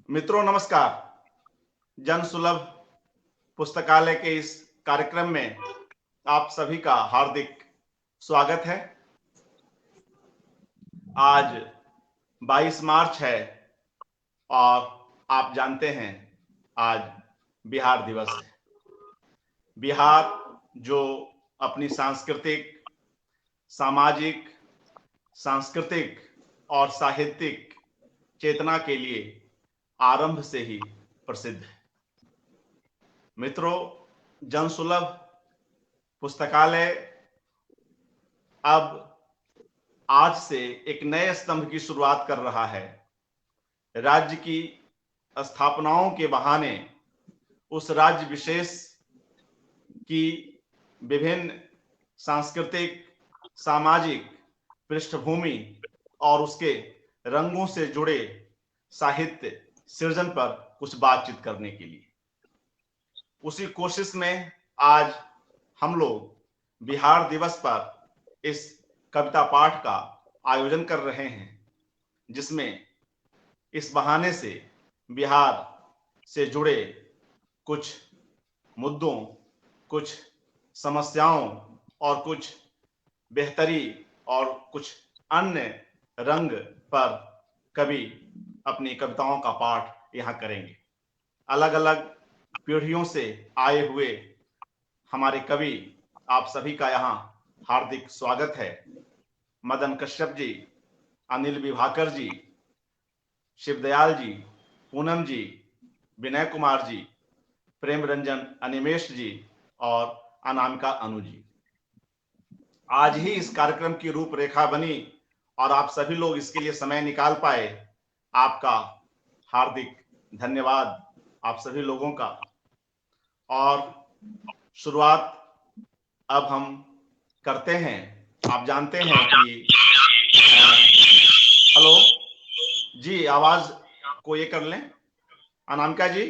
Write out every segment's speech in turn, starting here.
मित्रों नमस्कार। जन सुलभ पुस्तकालय के इस कार्यक्रम में आप सभी का हार्दिक स्वागत है। आज 22 मार्च है और आप जानते हैं आज बिहार दिवस है। बिहार जो अपनी सांस्कृतिक और साहित्यिक चेतना के लिए आरंभ से ही प्रसिद्ध है। मित्रों, जनसुलभ पुस्तकालय अब आज से एक नए स्तंभ की शुरुआत कर रहा है। राज्य की स्थापनाओं के बहाने उस राज्य विशेष की विभिन्न सांस्कृतिक, सामाजिक पृष्ठभूमि और उसके रंगों से जुड़े साहित्य सृजन पर कुछ बातचीत करने के लिए, उसी कोशिश में आज हम लोग बिहार दिवस पर इस कविता पाठ का आयोजन कर रहे हैं, जिसमें इस बहाने से बिहार से जुड़े कुछ मुद्दों, कुछ समस्याओं और कुछ बेहतरी और कुछ अन्य रंग पर कवि अपनी कविताओं का पाठ यहाँ करेंगे। अलग अलग पीढ़ियों से आए हुए हमारे कवि, आप सभी का यहाँ हार्दिक स्वागत है। मदन कश्यप जी, अनिल विभाकर जी, शिवदयाल जी, पूनम जी, विनय कुमार जी, प्रेम रंजन अनिमेश जी और अनामिका अनु जी। आज ही इस कार्यक्रम की रूपरेखा बनी और आप सभी लोग इसके लिए समय निकाल पाए। आपका हार्दिक धन्यवाद आप सभी लोगों का। और शुरुआत अब हम करते हैं। आप जानते हैं कि हेलो जी, आवाज को ये कर लें। अनामिका जी,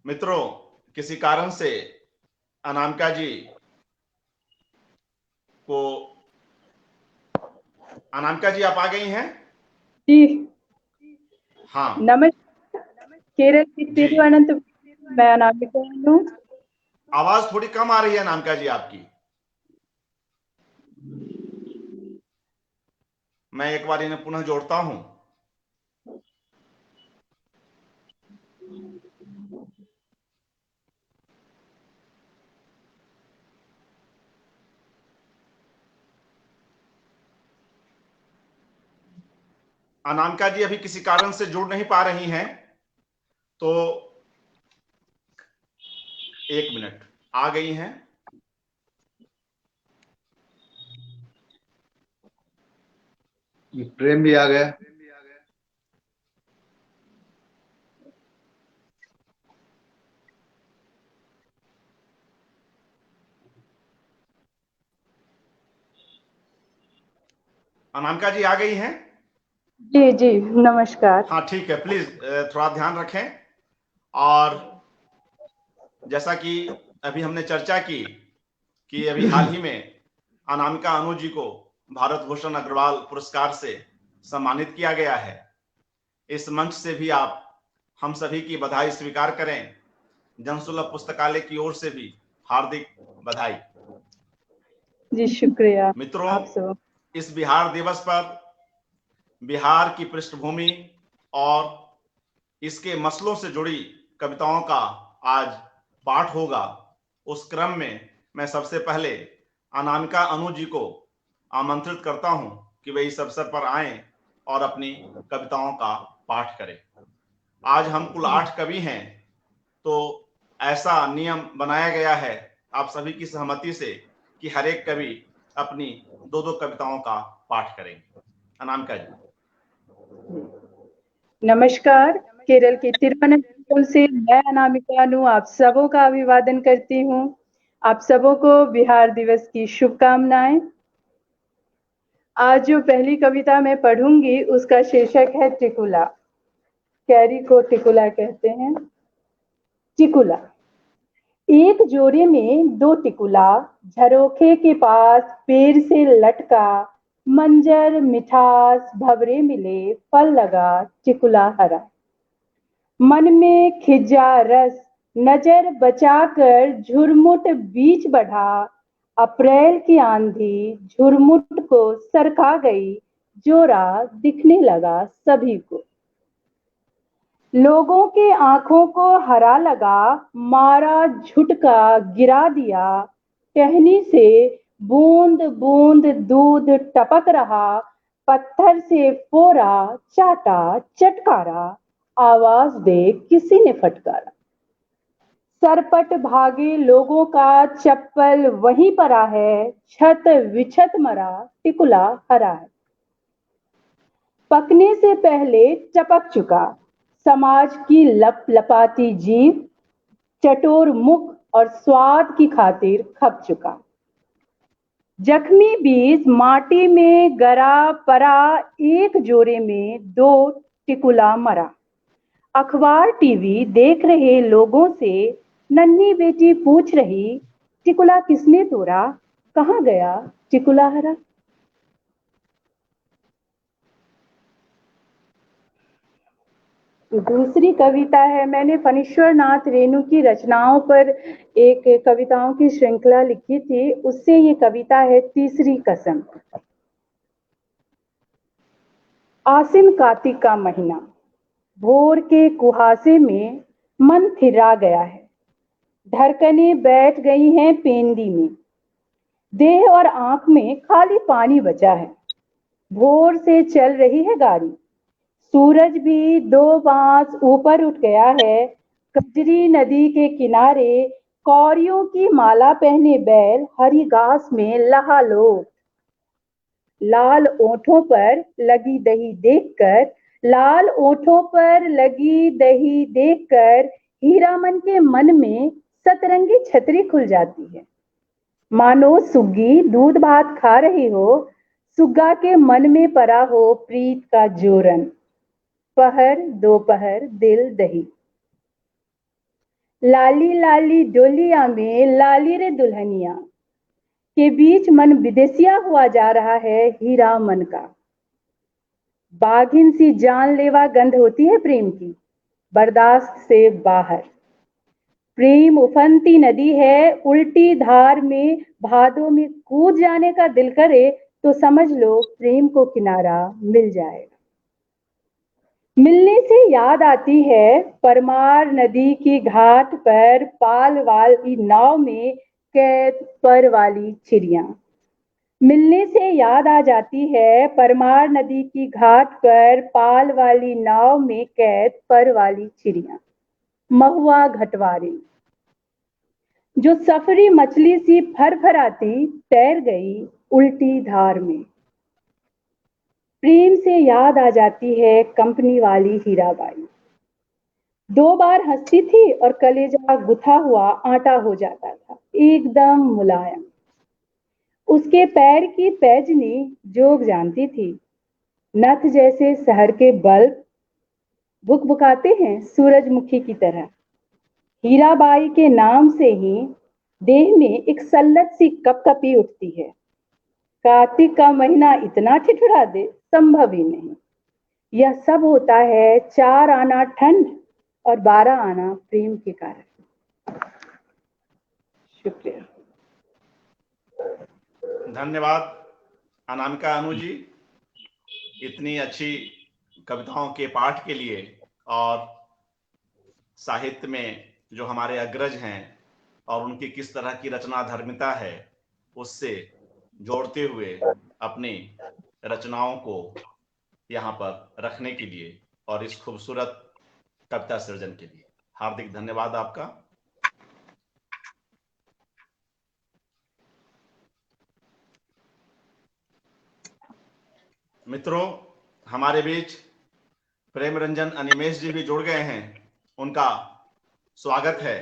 मित्रों, किसी कारण से अनामिका जी को, अनामिका जी आप आ गई हैं जी? हाँ, नमस्कार। केरल की तिरुवनंतपुरम, मैं अनामिका हूँ। आवाज थोड़ी कम आ रही है अनामिका जी आपकी। मैं एक बार इन्हें पुनः जोड़ता हूं। अनामिका जी अभी किसी कारण से जुड़ नहीं पा रही हैं, तो 1 मिनट। आ गई हैं? प्रेम भी आ गया। अनामिका जी आ गई हैं? जी जी, नमस्कार। हाँ ठीक है, प्लीज थोड़ा ध्यान रखें। और जैसा कि अभी हमने चर्चा की कि अभी हाल ही में अनामिका अनु जी को भारत भूषण अग्रवाल पुरस्कार से सम्मानित किया गया है। इस मंच से भी आप हम सभी की बधाई स्वीकार करें। जनसुलभ पुस्तकालय की ओर से भी हार्दिक बधाई। जी शुक्रिया। मित्रों, आप सब इस बिहार दिवस पर बिहार की पृष्ठभूमि और इसके मसलों से जुड़ी कविताओं का आज पाठ होगा। उस क्रम में मैं सबसे पहले अनामिका अनु जी को आमंत्रित करता हूं कि वे इस अवसर पर आएं और अपनी कविताओं का पाठ करें। आज हम कुल 8 कवि हैं, तो ऐसा नियम बनाया गया है आप सभी की सहमति से कि हर एक कवि अपनी 2-2 कविताओं का पाठ करेंगे। अनामिका जी। नमस्कार। केरल की तिरुवनंतपुरम से मैं अनामिका अनु आप सबों का अभिवादन करती हूँ। आप सबों को बिहार दिवस की शुभकामनाएं। आज जो पहली कविता मैं पढ़ूंगी उसका शीर्षक है टिकुला। कैरी को टिकुला कहते हैं। टिकुला। एक जोड़े में 2 टिकुला झरोखे के पास पेड़ से लटका मंजर मिठास भवरे मिले, फल लगा टिकुला हरा। मन में खिजा रस नजर बचाकर झुरमुट बीच बढ़ा। अप्रैल की आंधी झुरमुट को सरका गई, जोरा दिखने लगा सभी को। लोगों के आंखों को हरा लगा, मारा झुटका गिरा दिया। टहनी से बूंद बूंद दूध टपक रहा, पत्थर से फोरा चाटा चटकारा। आवाज दे किसी ने फटकारा। सरपट भागे लोगों का चप्पल वहीं पड़ा है, छत विछत मरा टिकुला हरा है। पकने से पहले टपक चुका, समाज की लपलपाती जीभ, चटोर मुख और स्वाद की खातिर खप चुका। जख्मी बीज माटी में गरा परा, एक जोरे में दो टिकुला मरा। अखबार टीवी देख रहे लोगों से नन्ही बेटी पूछ रही, टिकुला किसने तोड़ा, कहाँ गया टिकुला हरा। दूसरी कविता है, मैंने फणीश्वर नाथ रेणु की रचनाओं पर एक कविताओं की श्रृंखला लिखी थी, उससे ये कविता है तीसरी कसम। आसिन कार्तिक का महीना, भोर के कुहासे में मन थिरा गया है। धड़कनें बैठ गई हैं पेंदी में, देह और आंख में खाली पानी बचा है। भोर से चल रही है गाड़ी, सूरज भी दो बांस ऊपर उठ गया है। कजरी नदी के किनारे कौड़ियों की माला पहने बैल हरी घास में लहालोट। लाल ओंठों पर लगी दही देखकर, लाल ओंठों पर लगी दही देखकर हीरामन के मन में सतरंगी छतरी खुल जाती है। मानो सुग्गी दूध भात खा रही हो, सुग्गा के मन में पड़ा हो प्रीत का जोरन। पहर दोपहर दिल दही, लाली लाली डोलिया में लाली रे दुल्हनिया के बीच मन विदेसिया हुआ जा रहा है हीरा मन का। बाघिन सी जानलेवा गंध होती है प्रेम की, बर्दाश्त से बाहर। प्रेम उफनती नदी है, उल्टी धार में भादों में कूद जाने का दिल करे तो समझ लो प्रेम को किनारा मिल जाएगा। मिलने से याद आती है परमार नदी की घाट पर पाल वाली नाव में कैद पर वाली चिड़िया। मिलने से याद आ जाती है परमार नदी की घाट पर पाल वाली नाव में कैद पर वाली चिड़िया। महुआ घटवारी जो सफरी मछली सी फरफराती तैर गई उल्टी धार में। प्रेम से याद आ जाती है कंपनी वाली हीराबाई, 2 बार हंसती थी और कलेजा गुथा हुआ आटा हो जाता था, एकदम मुलायम। उसके पैर की पैजनी जोग जानती थी, नथ जैसे शहर के बल्ब भुकभुकाते हैं सूरजमुखी की तरह। हीराबाई के नाम से ही देह में एक सल्लत सी कपकपी उठती है। कार्तिक का महीना इतना ठिठुरा दे, संभव ही नहीं। यह सब होता है 4 आना ठंड और 12 आना प्रेम के कारण। शुक्रिया। धन्यवाद अनामिका अनु जी, इतनी अच्छी कविताओं के पाठ के लिए और साहित्य में जो हमारे अग्रज हैं और उनकी किस तरह की रचना धर्मिता है उससे जोड़ते हुए अपनी रचनाओं को यहाँ पर रखने के लिए और इस खूबसूरत कविता सृजन के लिए हार्दिक धन्यवाद आपका। मित्रों, हमारे बीच प्रेम रंजन अनिमेश जी भी जुड़ गए हैं, उनका स्वागत है।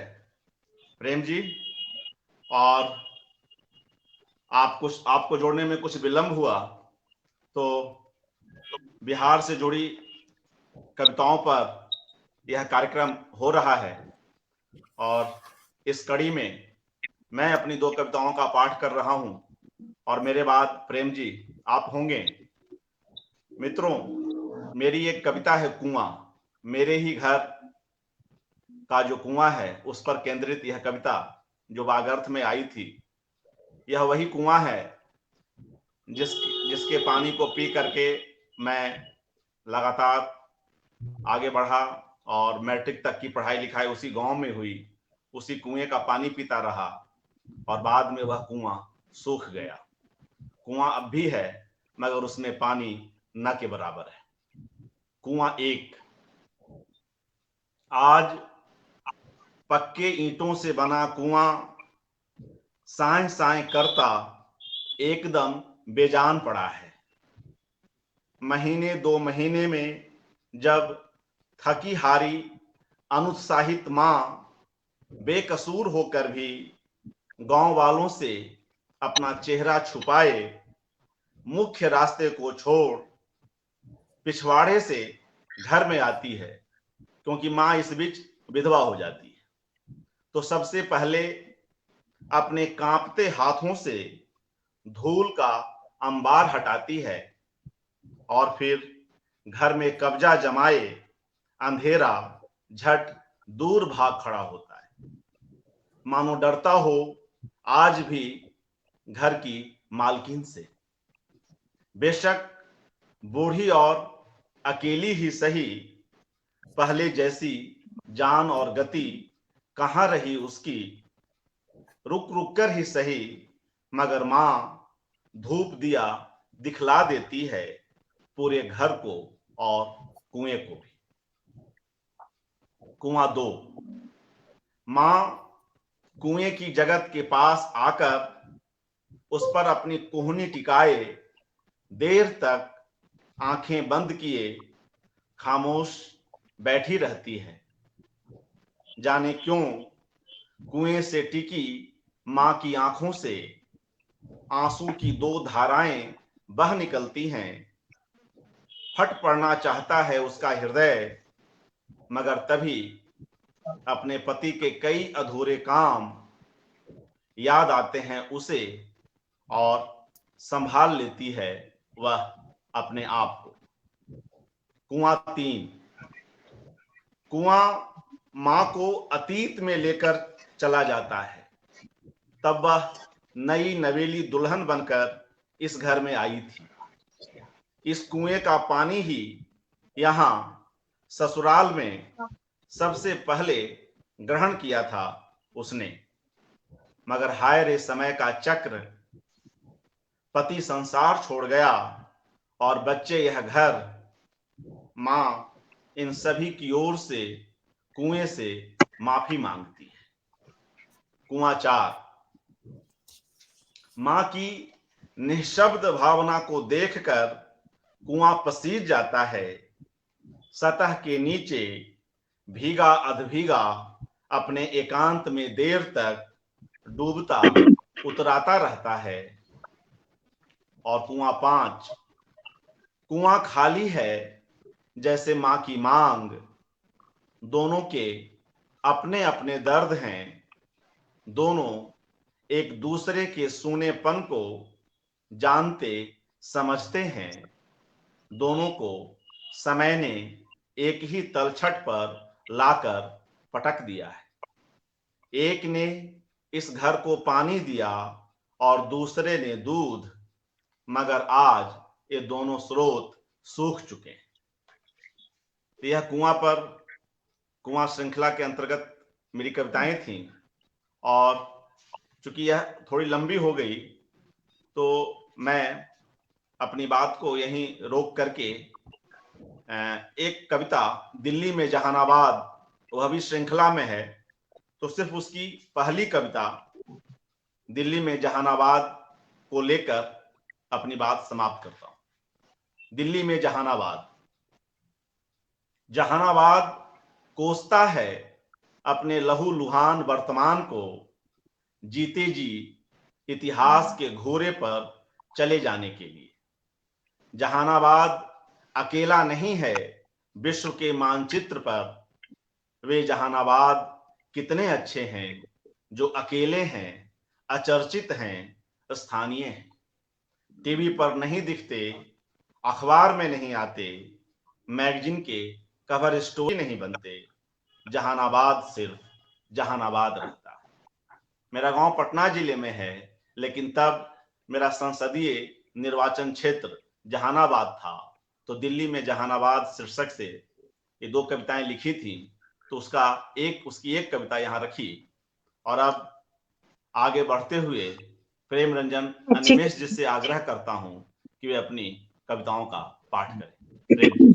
प्रेम जी, और आपको जोड़ने में कुछ विलंब हुआ तो बिहार से जुड़ी कविताओं पर यह कार्यक्रम हो रहा है और इस कड़ी में मैं अपनी 2 कविताओं का पाठ कर रहा हूं और मेरे बाद प्रेम जी आप होंगे। मित्रों, मेरी एक कविता है कुआं। मेरे ही घर का जो कुआं है उस पर केंद्रित यह कविता जो वागर्थ में आई थी, यह वही कुआं है जिसके पानी को पी करके मैं लगातार आगे बढ़ा और मैट्रिक तक की पढ़ाई लिखाई उसी गांव में हुई, उसी कुएं का पानी पीता रहा और बाद में वह कुआं सूख गया। कुआं अब भी है मगर उसमें पानी न के बराबर है। कुआं एक, आज पक्के ईंटों से बना कुआं साए साए करता एकदम बेजान पड़ा है। महीने 2 महीने में जब थकी हारी अनुत्साहित मां बेकसूर होकर भी गांव वालों से अपना चेहरा छुपाए मुख्य रास्ते को छोड़ पिछवाड़े से घर में आती है, क्योंकि मां इस बीच विधवा हो जाती है। तो सबसे पहले अपने कांपते हाथों से धूल का अंबार हटाती है और फिर घर में कब्जा जमाए अंधेरा झट दूर भाग खड़ा होता है, मानो डरता हो आज भी घर की मालकिन से। बेशक बूढ़ी और अकेली ही सही, पहले जैसी जान और गति कहां रही उसकी। रुक रुक कर ही सही मगर मां धूप दिया दिखला देती है पूरे घर को और कुएं को भी। कुआं दो, मां कुएं की जगत के पास आकर उस पर अपनी कोहनी टिकाए देर तक आंखें बंद किए खामोश बैठी रहती है। जाने क्यों कुएं से टिकी मां की आंखों से आंसू की 2 धाराएं बह निकलती हैं। फट पड़ना चाहता है उसका हृदय, मगर तभी अपने पति के कई अधूरे काम याद आते हैं उसे और संभाल लेती है वह अपने आप को। कुआं 3, कुआं मां को अतीत में लेकर चला जाता है। तब वह नई नवेली दुल्हन बनकर इस घर में आई थी। इस कुएं का पानी ही यहां ससुराल में सबसे पहले ग्रहण किया था उसने, मगर हाय रे समय का चक्र, पति संसार छोड़ गया और बच्चे यह घर। मां इन सभी की ओर से कुएं से माफी मांगती है। कुआं 4, मां की निःशब्द भावना को देखकर कुआं पसीज जाता है। सतह के नीचे भीगा अधभीगा अपने एकांत में देर तक डूबता उतराता रहता है। और कुआं 5, कुआं खाली है जैसे मां की मांग। दोनों के अपने अपने दर्द हैं, दोनों एक दूसरे के सूनेपन को जानते समझते हैं। दोनों को समय ने एक ही तलछट पर लाकर पटक दिया है। एक ने इस घर को पानी दिया और दूसरे ने दूध, मगर आज ये दोनों स्रोत सूख चुके हैं। यह कुआं श्रृंखला के अंतर्गत मेरी कविताएं थीं और चूंकि यह थोड़ी लंबी हो गई तो मैं अपनी बात को यहीं रोक करके एक कविता दिल्ली में जहानाबाद, वह भी श्रृंखला में है, तो सिर्फ उसकी पहली कविता दिल्ली में जहानाबाद को लेकर अपनी बात समाप्त करता हूं। दिल्ली में जहानाबाद। जहानाबाद कोसता है अपने लहू लुहान वर्तमान को, जीते जी इतिहास के घोरे पर चले जाने के लिए। जहानाबाद अकेला नहीं है विश्व के मानचित्र पर। वे जहानाबाद कितने अच्छे हैं जो अकेले हैं, अचर्चित हैं, स्थानीय हैं। टीवी पर नहीं दिखते, अखबार में नहीं आते, मैगजीन के कवर स्टोरी नहीं बनते, जहानाबाद सिर्फ जहानाबाद रहता है। मेरा गांव पटना जिले में है, लेकिन तब मेरा संसदीय निर्वाचन क्षेत्र जहानाबाद था। तो दिल्ली में जहानाबाद शीर्षक से ये 2 कविताएं लिखी थी, तो उसकी एक कविता यहाँ रखी। और अब आगे बढ़ते हुए प्रेम रंजन अनिमेष जी से आग्रह करता हूं कि वे अपनी कविताओं का पाठ करें। प्रेम जी।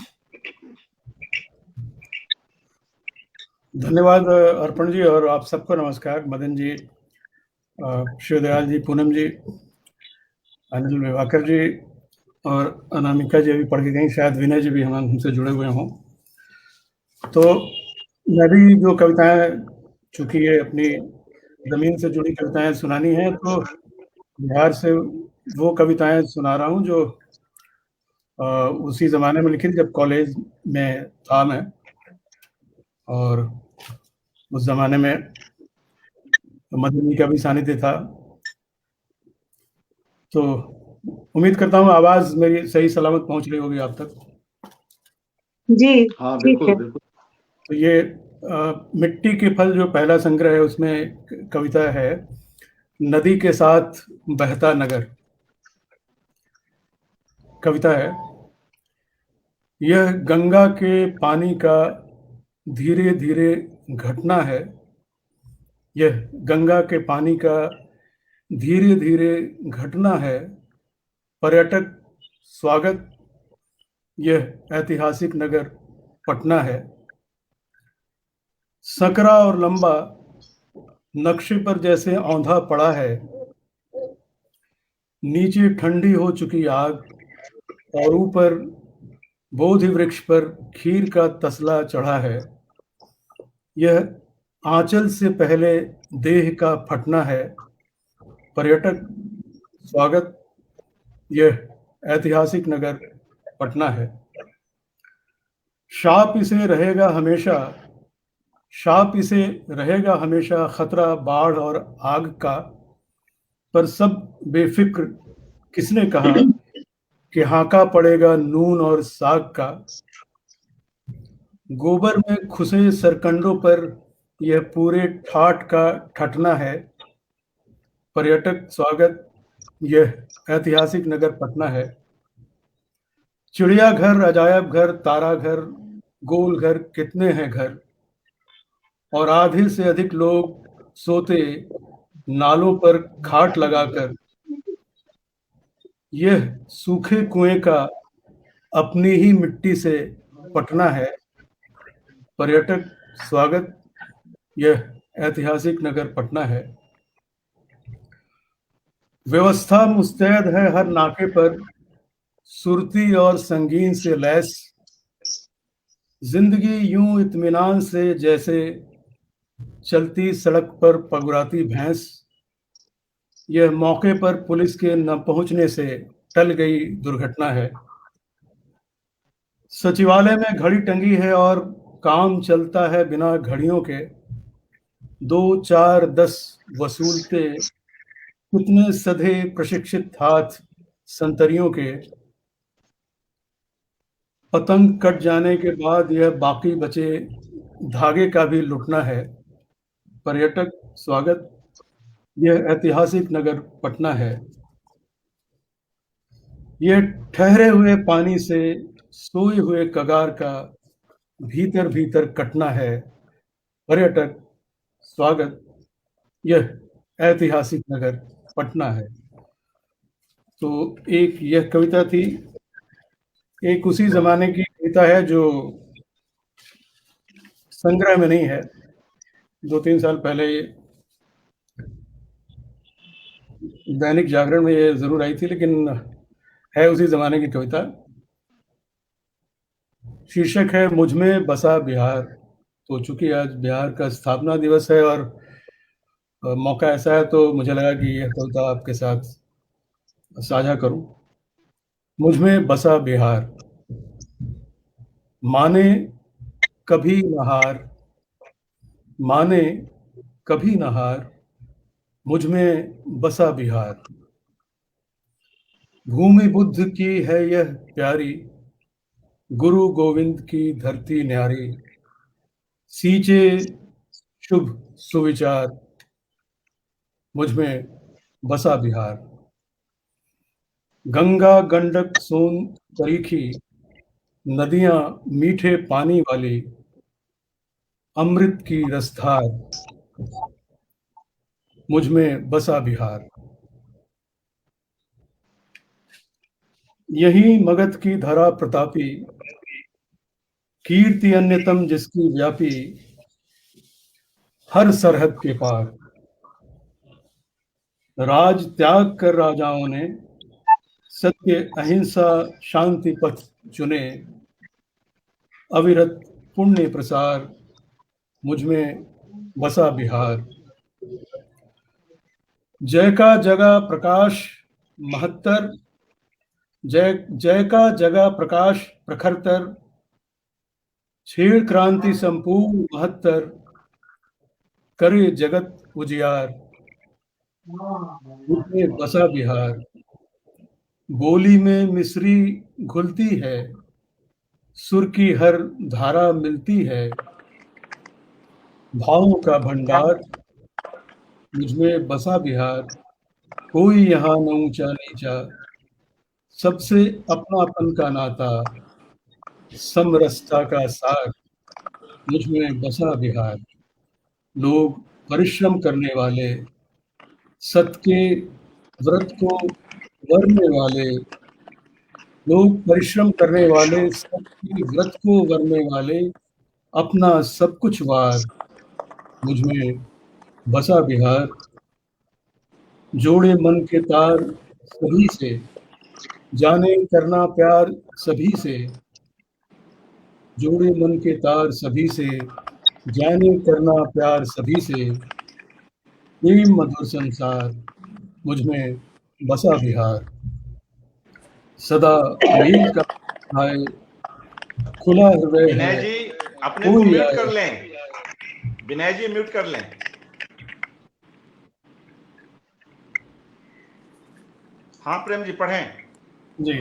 धन्यवाद अर्पण जी, और आप सबको नमस्कार। मदन जी, शिवदयाल जी, पूनम जी, अनिल विवाकर जी और अनामिका जी अभी पढ़ के गई, शायद विनय जी भी हमसे जुड़े हुए हों। तो मैं भी जो कविताएं, चूंकि ये अपनी जमीन से जुड़ी कविताएं सुनानी है, तो बिहार से वो कविताएं सुना रहा हूँ जो उसी ज़माने में लिखी थी जब कॉलेज में था मैं, और उस ज़माने में मदनी का भी सानिध्य था। तो उम्मीद करता हूँ आवाज़ मेरी सही सलामत पहुँच रही होगी आप तक। जी हाँ, बिल्कुल बिल्कुल। तो ये मिट्टी के फल जो पहला संग्रह है, उसमें कविता है, नदी के साथ बहता नगर। कविता है, यह गंगा के पानी का धीरे धीरे घटना है। यह गंगा के पानी का धीरे धीरे घटना है। पर्यटक स्वागत, यह ऐतिहासिक नगर पटना है। सकरा और लंबा नक्शे पर जैसे औंधा पड़ा है। नीचे ठंडी हो चुकी आग और ऊपर बोधि वृक्ष पर खीर का तसला चढ़ा है। यह आंचल से पहले देह का फटना है। पर्यटक स्वागत, यह ऐतिहासिक नगर पटना है। शाप इसे रहेगा हमेशा, शाप इसे रहेगा हमेशा खतरा बाढ़ और आग का। पर सब बेफिक्र किसने कहा कि हाका पड़ेगा नून और साग का। गोबर में खुसे सरकंडों पर यह पूरे ठाट का ठटना है। पर्यटक स्वागत, यह ऐतिहासिक नगर पटना है। चिड़ियाघर, अजायब घर, तारा घर, गोल घर, कितने हैं घर, और आधे से अधिक लोग सोते नालों पर खाट लगाकर। यह सूखे कुएं का अपनी ही मिट्टी से पटना है। पर्यटक स्वागत, यह ऐतिहासिक नगर पटना है। व्यवस्था मुस्तैद है हर नाके पर, सुरती और संगीन से लैस। जिंदगी यूं इत्मीनान से जैसे चलती सड़क पर पगुराती भैंस। यह मौके पर पुलिस के न पहुंचने से टल गई दुर्घटना है। सचिवालय में घड़ी टंगी है और काम चलता है बिना घड़ियों के। 2, 4, 10 वसूलते कितने सधे प्रशिक्षित हाथ संतरियों के। पतंग कट जाने के बाद यह बाकी बचे धागे का भी लुटना है। पर्यटक स्वागत, यह ऐतिहासिक नगर पटना है। यह ठहरे हुए पानी से सोए हुए कगार का भीतर भीतर कटना है। पर्यटक स्वागत, यह ऐतिहासिक नगर पटना है। तो एक यह कविता थी। एक उसी जमाने की कविता है जो संग्रह में नहीं है, 2-3 साल पहले दैनिक जागरण में ये जरूर आई थी, लेकिन है उसी जमाने की कविता। शीर्षक है मुझमें बसा बिहार। तो चूंकि आज बिहार का स्थापना दिवस है और मौका ऐसा है, तो मुझे लगा कि यह कविता आपके साथ साझा करूं। मुझमें बसा बिहार, माने कभी नहार, माने कभी नहार, मुझमें बसा बिहार। भूमि बुद्ध की है यह प्यारी, गुरु गोविंद की धरती न्यारी, सींचे शुभ सुविचार, मुझमें बसा बिहार। गंगा गंडक सोन तरीखी, नदियां मीठे पानी वाली, अमृत की रसधार, मुझमें बसा बिहार। यही मगध की धरा प्रतापी, कीर्ति अन्यतम जिसकी व्यापी, हर सरहद के पार। राज त्याग कर राजाओं ने सत्य अहिंसा शांति पथ चुने, अविरत पुण्य प्रसार, मुझमें बसा बिहार। जय का जगा प्रकाश महत्तर, जय जय का जगा प्रकाश प्रखरतर, छेड़ क्रांति संपूर्ण महत्तर, करे जगत उजियार, मुझमें बसा बिहार। बोली में मिश्री घुलती है, सुर की हर धारा मिलती है, भावों का भंडार, मुझमें बसा बिहार। कोई यहाँ न ऊंचा नीचा, सबसे अपनापन का नाता, समरसता का सार, मुझमें बसा बिहार। लोग परिश्रम करने वाले, सत के व्रत को वरने वाले, लोग परिश्रम करने वाले, सत के व्रत को वरने वाले, अपना सब कुछ वार, मुझमें बसा बिहार। जोड़े मन के तार सभी से, जाने करना प्यार सभी से, जोड़े मन के तार सभी से, जाने करना प्यार सभी से, प्रेम मधुर संसार, मुझमें बसा बिहार। सदा मेल का आए, खुला हृदय विनय है, जी अपने को कोई म्यूट आए। कर लें, विनय जी म्यूट कर लें। हाँ प्रेम जी पढ़ें। जी।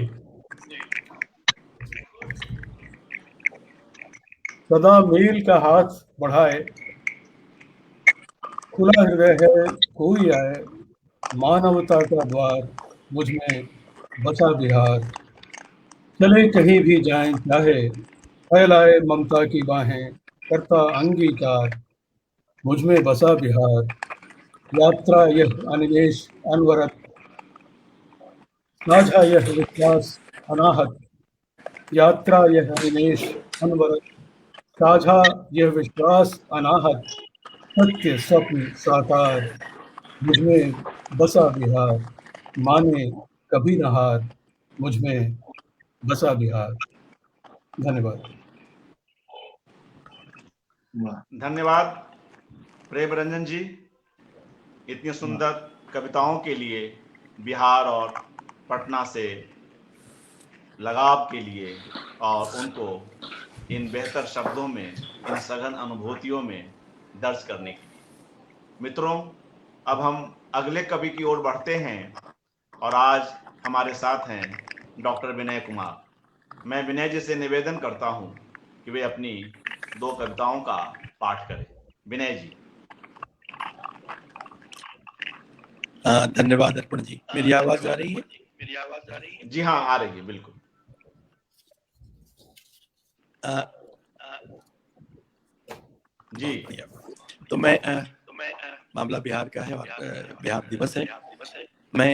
सदा मेल का हाथ बढ़ाए, खुला हृदय है, कोई आए, मानवता का द्वार, मुझमें बसा बिहार। चले कहीं भी जाएं चाहे, फैलाए ममता की बाहें, करता अंगीकार, मुझमें बसा बिहार। यात्रा यह अनिवेश अनवरत, साझा यह विश्वास अनाहत, यात्रा यह अनिवेश अनवरत, साझा यह विश्वास अनाहत, सत्य स्वप्न साकार, मुझमें बसा बिहार। माने कभी न हार, मुझमें बसा बिहार। धन्यवाद। धन्यवाद प्रेम रंजन जी, इतनी सुंदर कविताओं के लिए, बिहार और पटना से लगाव के लिए, और उनको इन बेहतर शब्दों में, इन सघन अनुभूतियों में दर्ज करने के लिए। मित्रों, अब हम अगले कवि की ओर बढ़ते हैं और आज हमारे साथ हैं डॉक्टर विनय कुमार। मैं विनय जी से निवेदन करता हूं कि वे अपनी 2 कविताओं का पाठ करें। विनय जी। धन्यवाद अर्पण जी। मेरी आवाज आ रही है? जी हाँ, आ रही है, बिल्कुल। जी। तो मैं मामला बिहार का है और बिहार दिवस है। मैं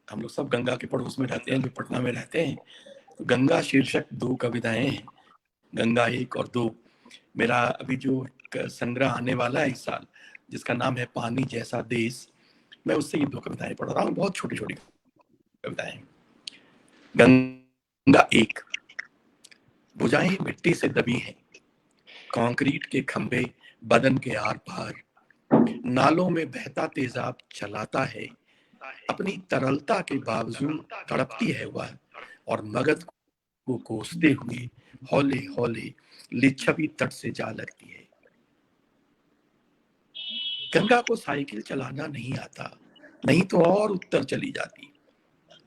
हम लोग सब गंगा के पड़ोस में रहते हैं, जो पटना में रहते हैं। तो गंगा शीर्षक 2 कविताएं हैं, गंगा 1 और 2। मेरा अभी जो संग्रह आने वाला है इस साल, जिसका नाम है पानी जैसा देश, मैं उससे ये 2 कविताएं पढ़ रहा हूँ। बहुत छोटी छोटी कविताएं। गंगा 1। भुजाएं मिट्टी से दबी हैं, कंक्रीट के खंभे बदन के आर पार, नालों में बहता तेजाब चलाता है, अपनी तरलता के बावजूद तड़पती है वह, और मगध को कोसते हुए हौले हौले लिच्छवी तट से जा लगती है। गंगा को साइकिल चलाना नहीं आता, नहीं तो और उत्तर चली जाती।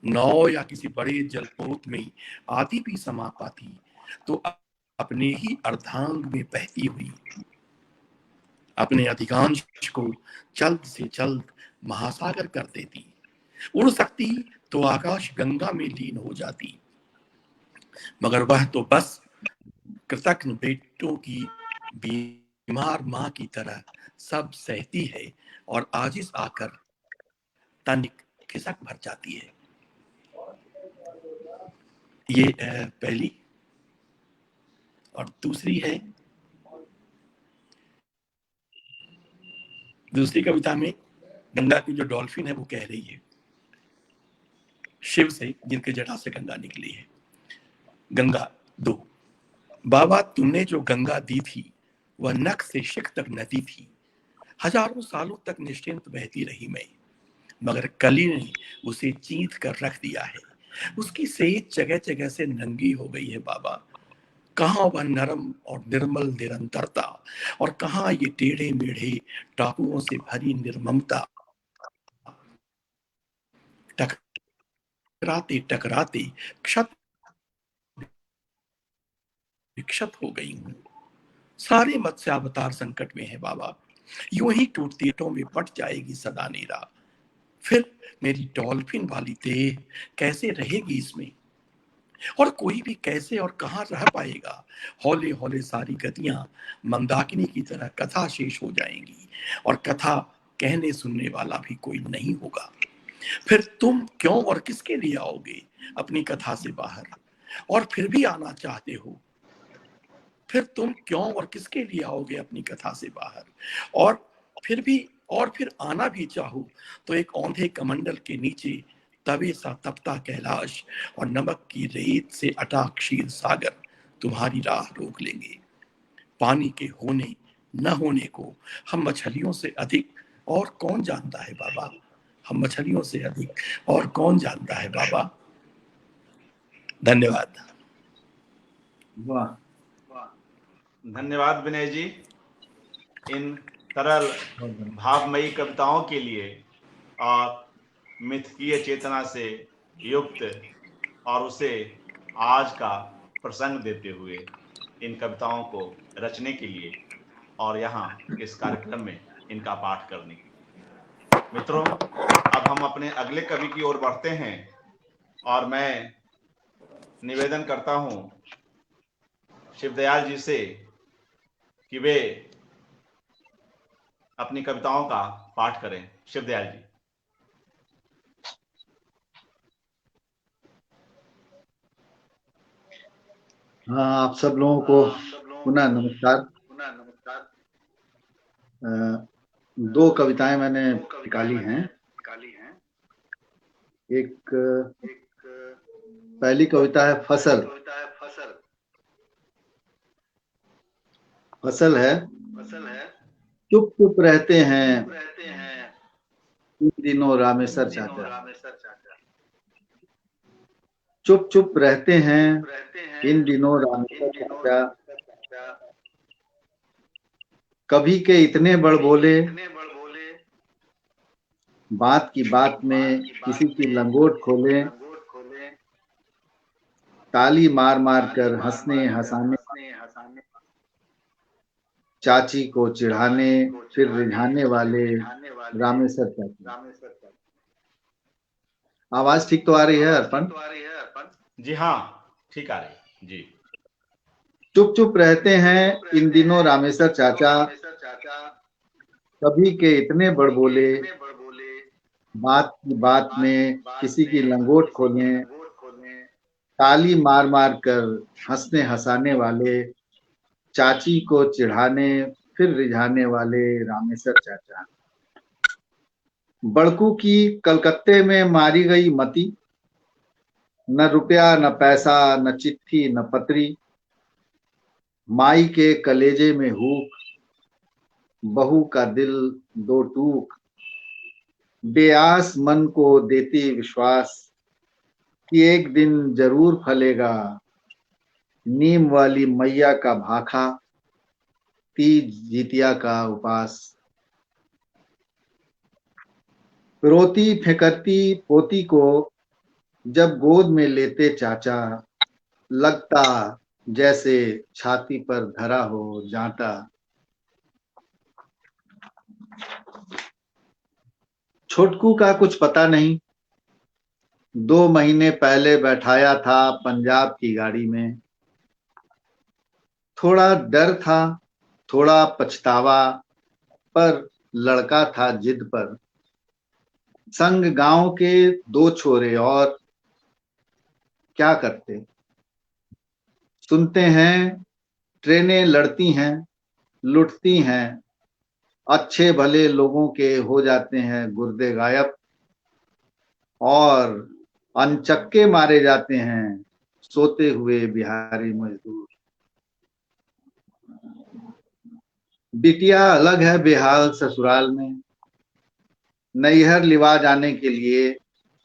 नौ या किसी बड़े जलपोत में आती भी समा पाती तो अपने ही अर्धांग में बहती हुई अपने अधिकांश को जल्द से जल्द महासागर कर देती। उड़ सकती तो आकाश गंगा में लीन हो जाती, मगर वह तो बस कृतज्ञ बेटों की बीमार मां की तरह सब सहती है और आजिज आकर तनिक खिसक भर जाती है। ये पहली। और दूसरी है, दूसरी कविता में गंगा की जो डॉल्फिन है वो कह रही है शिव से, जिनके जटा से गंगा निकली है। गंगा 2। बाबा तुमने जो गंगा दी थी वह नख से शिख तक नदी थी, हजारों सालों तक निश्चिंत बहती रही मैं, मगर कली ने उसे चींथ कर रख दिया है। उसकी सेज जगह जगह से नंगी हो गई है बाबा। कहाँ वह नरम और निर्मल निरंतरता, और कहाँ ये टेढ़े मेढ़े टापुओं से भरी निर्ममता। टकराते टकराते क्षत विक्षत हो गई हूँ। सारे मत्स्यावतार संकट में है बाबा। यूं ही टूटती ईंटों में बट जाएगी सदा नीरा। फिर मेरी डॉल्फिन वाली देह कैसे रहेगी इसमें, और कोई भी कैसे और कहां रह पाएगा। हौले हौले सारी गतियां मंदाकिनी की तरह कथा शेष हो जाएंगी, और कथा कहने सुनने वाला भी कोई नहीं होगा। फिर तुम क्यों और किसके लिए आओगे अपनी कथा से बाहर, और फिर भी आना चाहते हो। फिर तुम क्यों और किसके लिए आओगे अपनी कथा से बाहर, और फिर आना भी चाहो तो एक औंधे कमंडल के नीचे तवे सा तपता कैलाश और नमक की रेत से अटा क्षीर सागर तुम्हारी राह रोक लेंगे। पानी के होने न होने को हम मछलियों से अधिक और कौन जानता है बाबा। हम मछलियों से अधिक और कौन जानता है बाबा। धन्यवाद। वाह, धन्यवाद विनय जी, इन सरल भावमयी कविताओं के लिए और मिथकीय चेतना से युक्त और उसे आज का प्रसंग देते हुए इन कविताओं को रचने के लिए और यहाँ इस कार्यक्रम में इनका पाठ करने के लिए। मित्रों, अब हम अपने अगले कवि की ओर बढ़ते हैं और मैं निवेदन करता हूं शिवदयाल जी से कि वे अपनी कविताओं का पाठ करें। शिवदयाल जी। हाँ, आप सब लोगों को पुनः नमस्कार। दो कविताएं मैंने निकाली हैं। एक पहली कविता है फसल। फसल है, चुप चुप रहते हैं इन दिनों रामेश्वर चाचा। चुप चुप रहते हैं इन दिनों रामेश्वर चाचा। कभी के इतने बड़बोले, बात की बात में किसी की लंगोट खोले। ताली मार मार कर हंसने हंसाने, चाची को चिढ़ाने फिर रिझाने वाले रामेश्वर चाचा। आवाज ठीक तो आ रही है अर्पण? जी हाँ, ठीक आ रही जी। चुप चुप रहते हैं इन दिनों रामेश्वर चाचा। कभी के इतने बड़बोले, बात की बात में किसी की लंगोट खोलें। ताली मार मार कर हंसने हंसाने वाले, चाची को चिढ़ाने फिर रिझाने वाले रामेश्वर चाचा। बड़कू की कलकत्ते में मारी गई मती, न रुपया न पैसा न चिट्ठी न पत्री। माई के कलेजे में हुक, बहू का दिल दो टूक। बेआस मन को देती विश्वास कि एक दिन जरूर फलेगा नीम वाली मैया का भाखा, तीज जितिया का उपास। रोती फेंकती पोती को जब गोद में लेते चाचा, लगता जैसे छाती पर धरा हो जांटा। छोटकू का कुछ पता नहीं, 2 महीने पहले बैठाया था पंजाब की गाड़ी में। थोड़ा डर था, थोड़ा पछतावा, पर लड़का था जिद पर। संग गांव के 2 छोरे और क्या करते। सुनते हैं ट्रेनें लड़ती हैं, लुटती हैं, अच्छे भले लोगों के हो जाते हैं गुर्दे गायब, और अनचक्के मारे जाते हैं सोते हुए बिहारी मजदूर। बिटिया अलग है बेहाल ससुराल में, नैहर लिवा जाने के लिए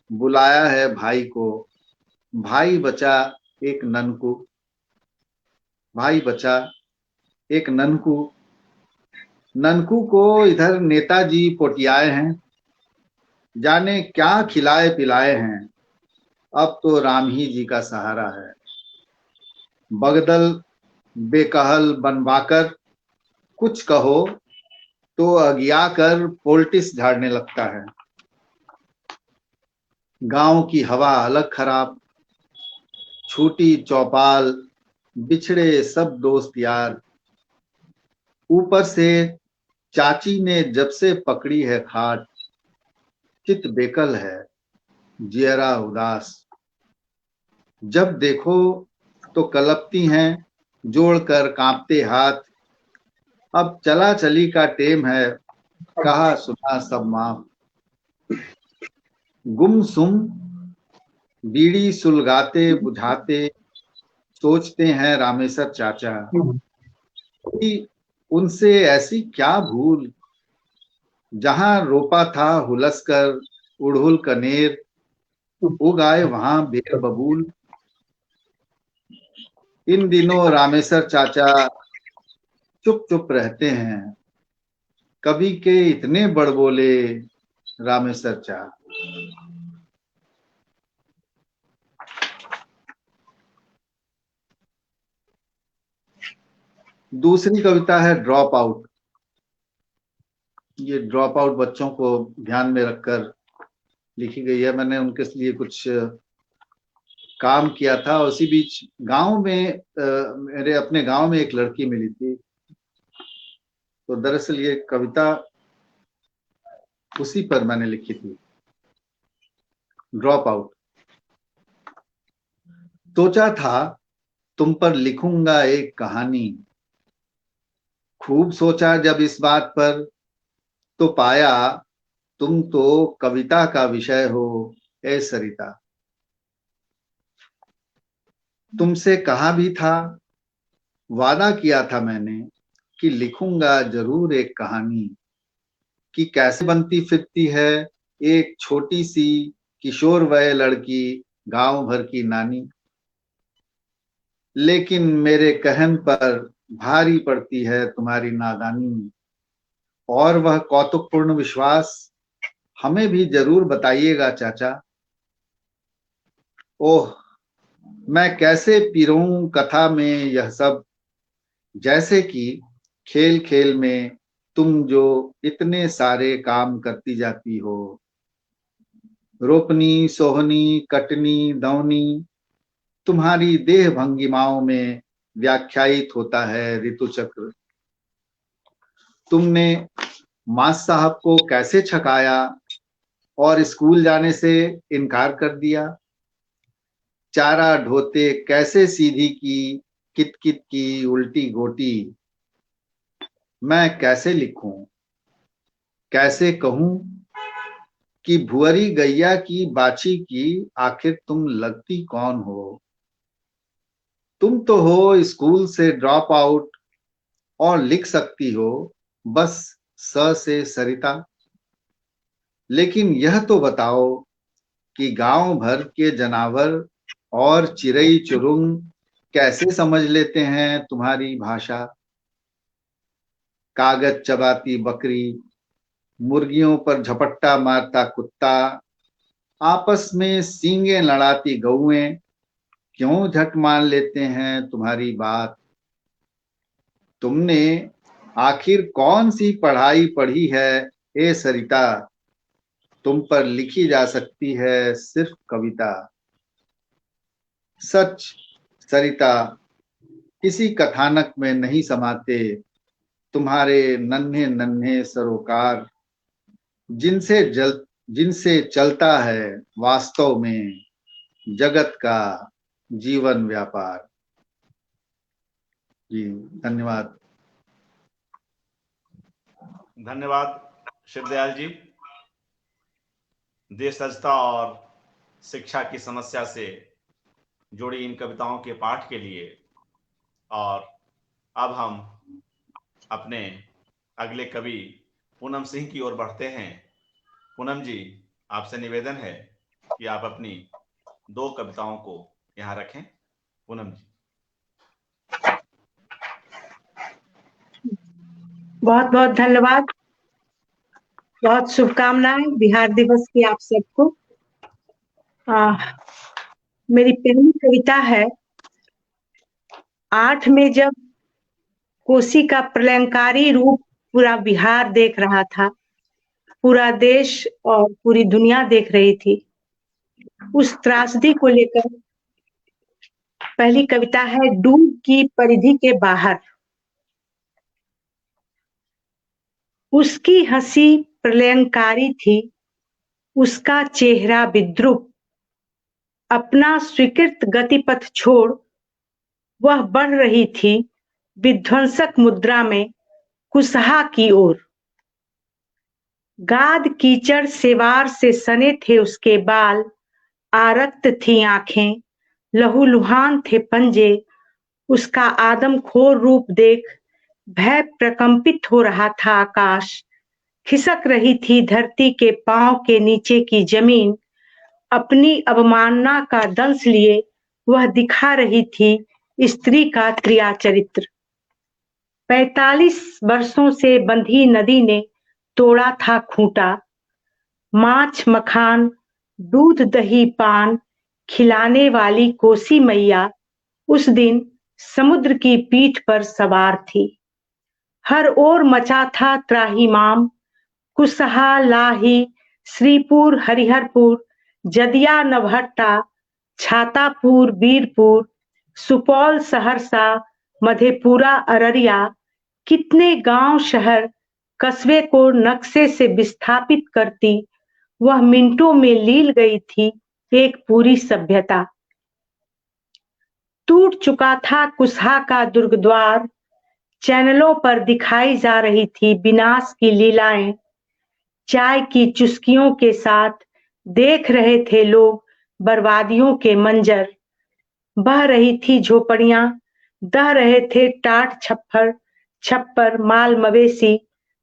बुलाया है भाई को। भाई बचा एक ननकू, भाई बचा एक ननकू। ननकू को इधर नेताजी पोटियाए हैं, जाने क्या खिलाए पिलाए हैं। अब तो राम ही जी का सहारा है। बगदल बेकहल बनवाकर कुछ कहो तो अगिया कर पोल्टिस झाड़ने लगता है। गांव की हवा अलग खराब, छूटी चौपाल, बिछड़े सब दोस्त यार। ऊपर से चाची ने जब से पकड़ी है खाट, चित बेकल है, जियरा उदास। जब देखो तो कलपती हैं जोड़कर कांपते हाथ। अब चला चली का टेम है, कहा सुना सब माफ। गुमसुम बीड़ी सुलगाते बुझाते सोचते हैं रामेश्वर चाचा कि उनसे ऐसी क्या भूल, जहां रोपा था हुलसकर उड़हुल कनेर, उगाए वहां बेर बबूल। इन दिनों रामेश्वर चाचा चुप चुप रहते हैं, कभी के इतने बड़बोले रामेश्वर चा। दूसरी कविता है ड्रॉप आउट। ये ड्रॉप आउट बच्चों को ध्यान में रखकर लिखी गई है। मैंने उनके लिए कुछ काम किया था। उसी बीच गांव में मेरे अपने गांव में एक लड़की मिली थी, तो दरअसल ये कविता उसी पर मैंने लिखी थी, ड्रॉप आउट। सोचा था तुम पर लिखूंगा एक कहानी, खूब सोचा जब इस बात पर, तो पाया तुम तो कविता का विषय हो ए सरिता। तुमसे कहा भी था, वादा किया था मैंने, कि लिखूंगा जरूर एक कहानी, कि कैसे बनती फिरती है एक छोटी सी किशोर वय लड़की गांव भर की नानी। लेकिन मेरे कहन पर भारी पड़ती है तुम्हारी नादानी, और वह कौतुकपूर्ण विश्वास हमें भी जरूर बताइएगा चाचा। ओह मैं कैसे पिरोऊं कथा में यह सब, जैसे कि खेल खेल में तुम जो इतने सारे काम करती जाती हो। रोपनी सोहनी कटनी दौनी, तुम्हारी देह भंगिमाओं में व्याख्यायित होता है ऋतु चक्र। तुमने मास साहब को कैसे छकाया और स्कूल जाने से इनकार कर दिया। चारा ढोते कैसे सीधी की कित कित की उल्टी गोटी। मैं कैसे लिखूं, कैसे कहूं कि भुअरी गैया की बाछी की आखिर तुम लगती कौन हो। तुम तो हो स्कूल से ड्रॉप आउट और लिख सकती हो बस स से सरिता। लेकिन यह तो बताओ कि गांव भर के जनावर और चिड़ई चुरुंग कैसे समझ लेते हैं तुम्हारी भाषा। कागज चबाती बकरी, मुर्गियों पर झपट्टा मारता कुत्ता, आपस में सींगे लड़ाती गौएं क्यों झट मान लेते हैं तुम्हारी बात। तुमने आखिर कौन सी पढ़ाई पढ़ी है ए सरिता, तुम पर लिखी जा सकती है सिर्फ कविता। सच सरिता किसी कथानक में नहीं समाते, तुम्हारे नन्हे नन्हे सरोकार जिनसे चलता है वास्तव में जगत का जीवन व्यापार। जी धन्यवाद। धन्यवाद शिवदयाल जी, देशजता और शिक्षा की समस्या से जुड़ी इन कविताओं के पाठ के लिए। और अब हम अपने अगले कवि पूनम सिंह की ओर बढ़ते हैं। पूनम जी, आपसे निवेदन है कि आप अपनी 2 कविताओं को यहाँ रखें। पूनम जी। बहुत बहुत धन्यवाद, बहुत शुभकामनाएं बिहार दिवस की आप सबको। मेरी पहली कविता है, 8 में जब कोसी का प्रलयंकारी रूप पूरा बिहार देख रहा था, पूरा देश और पूरी दुनिया देख रही थी, उस त्रासदी को लेकर पहली कविता है, डूब की परिधि के बाहर। उसकी हंसी प्रलयंकारी थी, उसका चेहरा विद्रूप, अपना स्वीकृत गतिपथ छोड़ वह बढ़ रही थी विध्वंसक मुद्रा में कुसहा की ओर। गाद कीचड़ सेवार से सने थे उसके बाल, आरक्त थी आंखें, लहूलुहान थे पंजे। उसका आदमखोर रूप देख भय प्रकंपित हो रहा था आकाश, खिसक रही थी धरती के पांव के नीचे की जमीन। अपनी अवमानना का दंश लिए वह दिखा रही थी स्त्री का क्रिया चरित्र। 45 वर्षों से बंधी नदी ने तोड़ा था खूंटा, माछ मखान दूध दही पान खिलाने वाली कोसी मैया उस दिन समुद्र की पीठ पर सवार थी। हर ओर मचा था त्राहिमाम, कुसहा लाही श्रीपुर हरिहरपुर जदिया नवहट्टा छातापुर बीरपुर सुपौल सहरसा मधेपुरा अररिया, कितने गांव शहर कस्बे को नक्शे से विस्थापित करती वह मिनटों में लील गई थी एक पूरी सभ्यता। टूट चुका था कुसहा का दुर्ग द्वार, चैनलों पर दिखाई जा रही थी विनाश की लीलाएं। चाय की चुस्कियों के साथ देख रहे थे लोग बर्बादियों के मंजर। बह रही थी झोपड़ियां, दह रहे थे टाट छप्पर माल मवेशी।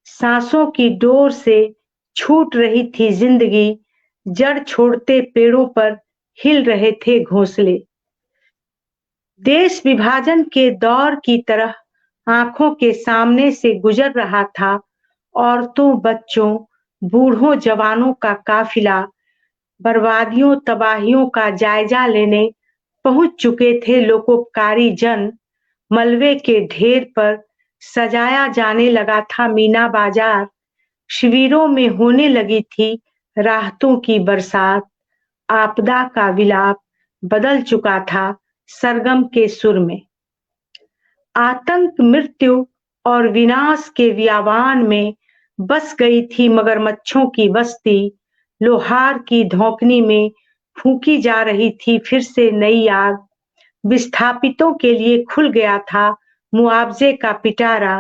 सांसों की डोर से छूट रही थी जिंदगी, जड़ छोड़ते पेड़ों पर हिल रहे थे घोंसले। देश विभाजन के दौर की तरह आंखों के सामने से गुजर रहा था। औरतों बच्चों बूढ़ों जवानों का काफिला बर्बादियों तबाहियों का जायजा लेने पहुंच चुके थे लोकोपकारी जन। मलबे के ढेर पर सजाया जाने लगा था मीना बाजार, शिविरों में होने लगी थी राहतों की बरसात। आपदा का विलाप बदल चुका था सरगम के सुर में। आतंक मृत्यु और विनाश के व्यावान में बस गई थी मगरमच्छों की बस्ती। लोहार की धौंकनी में फूंकी जा रही थी फिर से नई आग। विस्थापितों के लिए खुल गया था मुआवजे का पिटारा।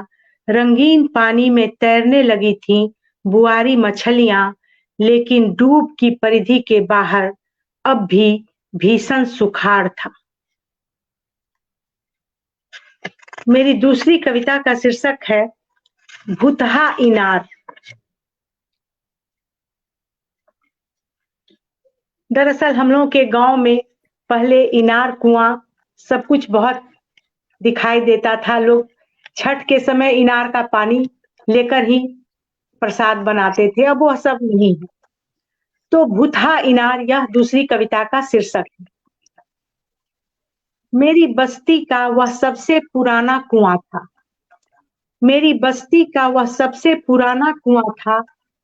रंगीन पानी में तैरने लगी थी बुआरी मछलियां, लेकिन डूब की परिधि के बाहर अब भी भीषण सुखाड़ था। मेरी दूसरी कविता का शीर्षक है भुतहा इनार। दरअसल हम लोगों के गांव में पहले इनार कुआं सब कुछ बहुत दिखाई देता था। लोग छठ के समय इनार का पानी लेकर ही प्रसाद बनाते थे, अब वह सब नहीं है। तो भूथा इनार यह दूसरी कविता का शीर्षक है। मेरी बस्ती का वह सबसे पुराना कुआं था, मेरी बस्ती का वह सबसे पुराना कुआं था,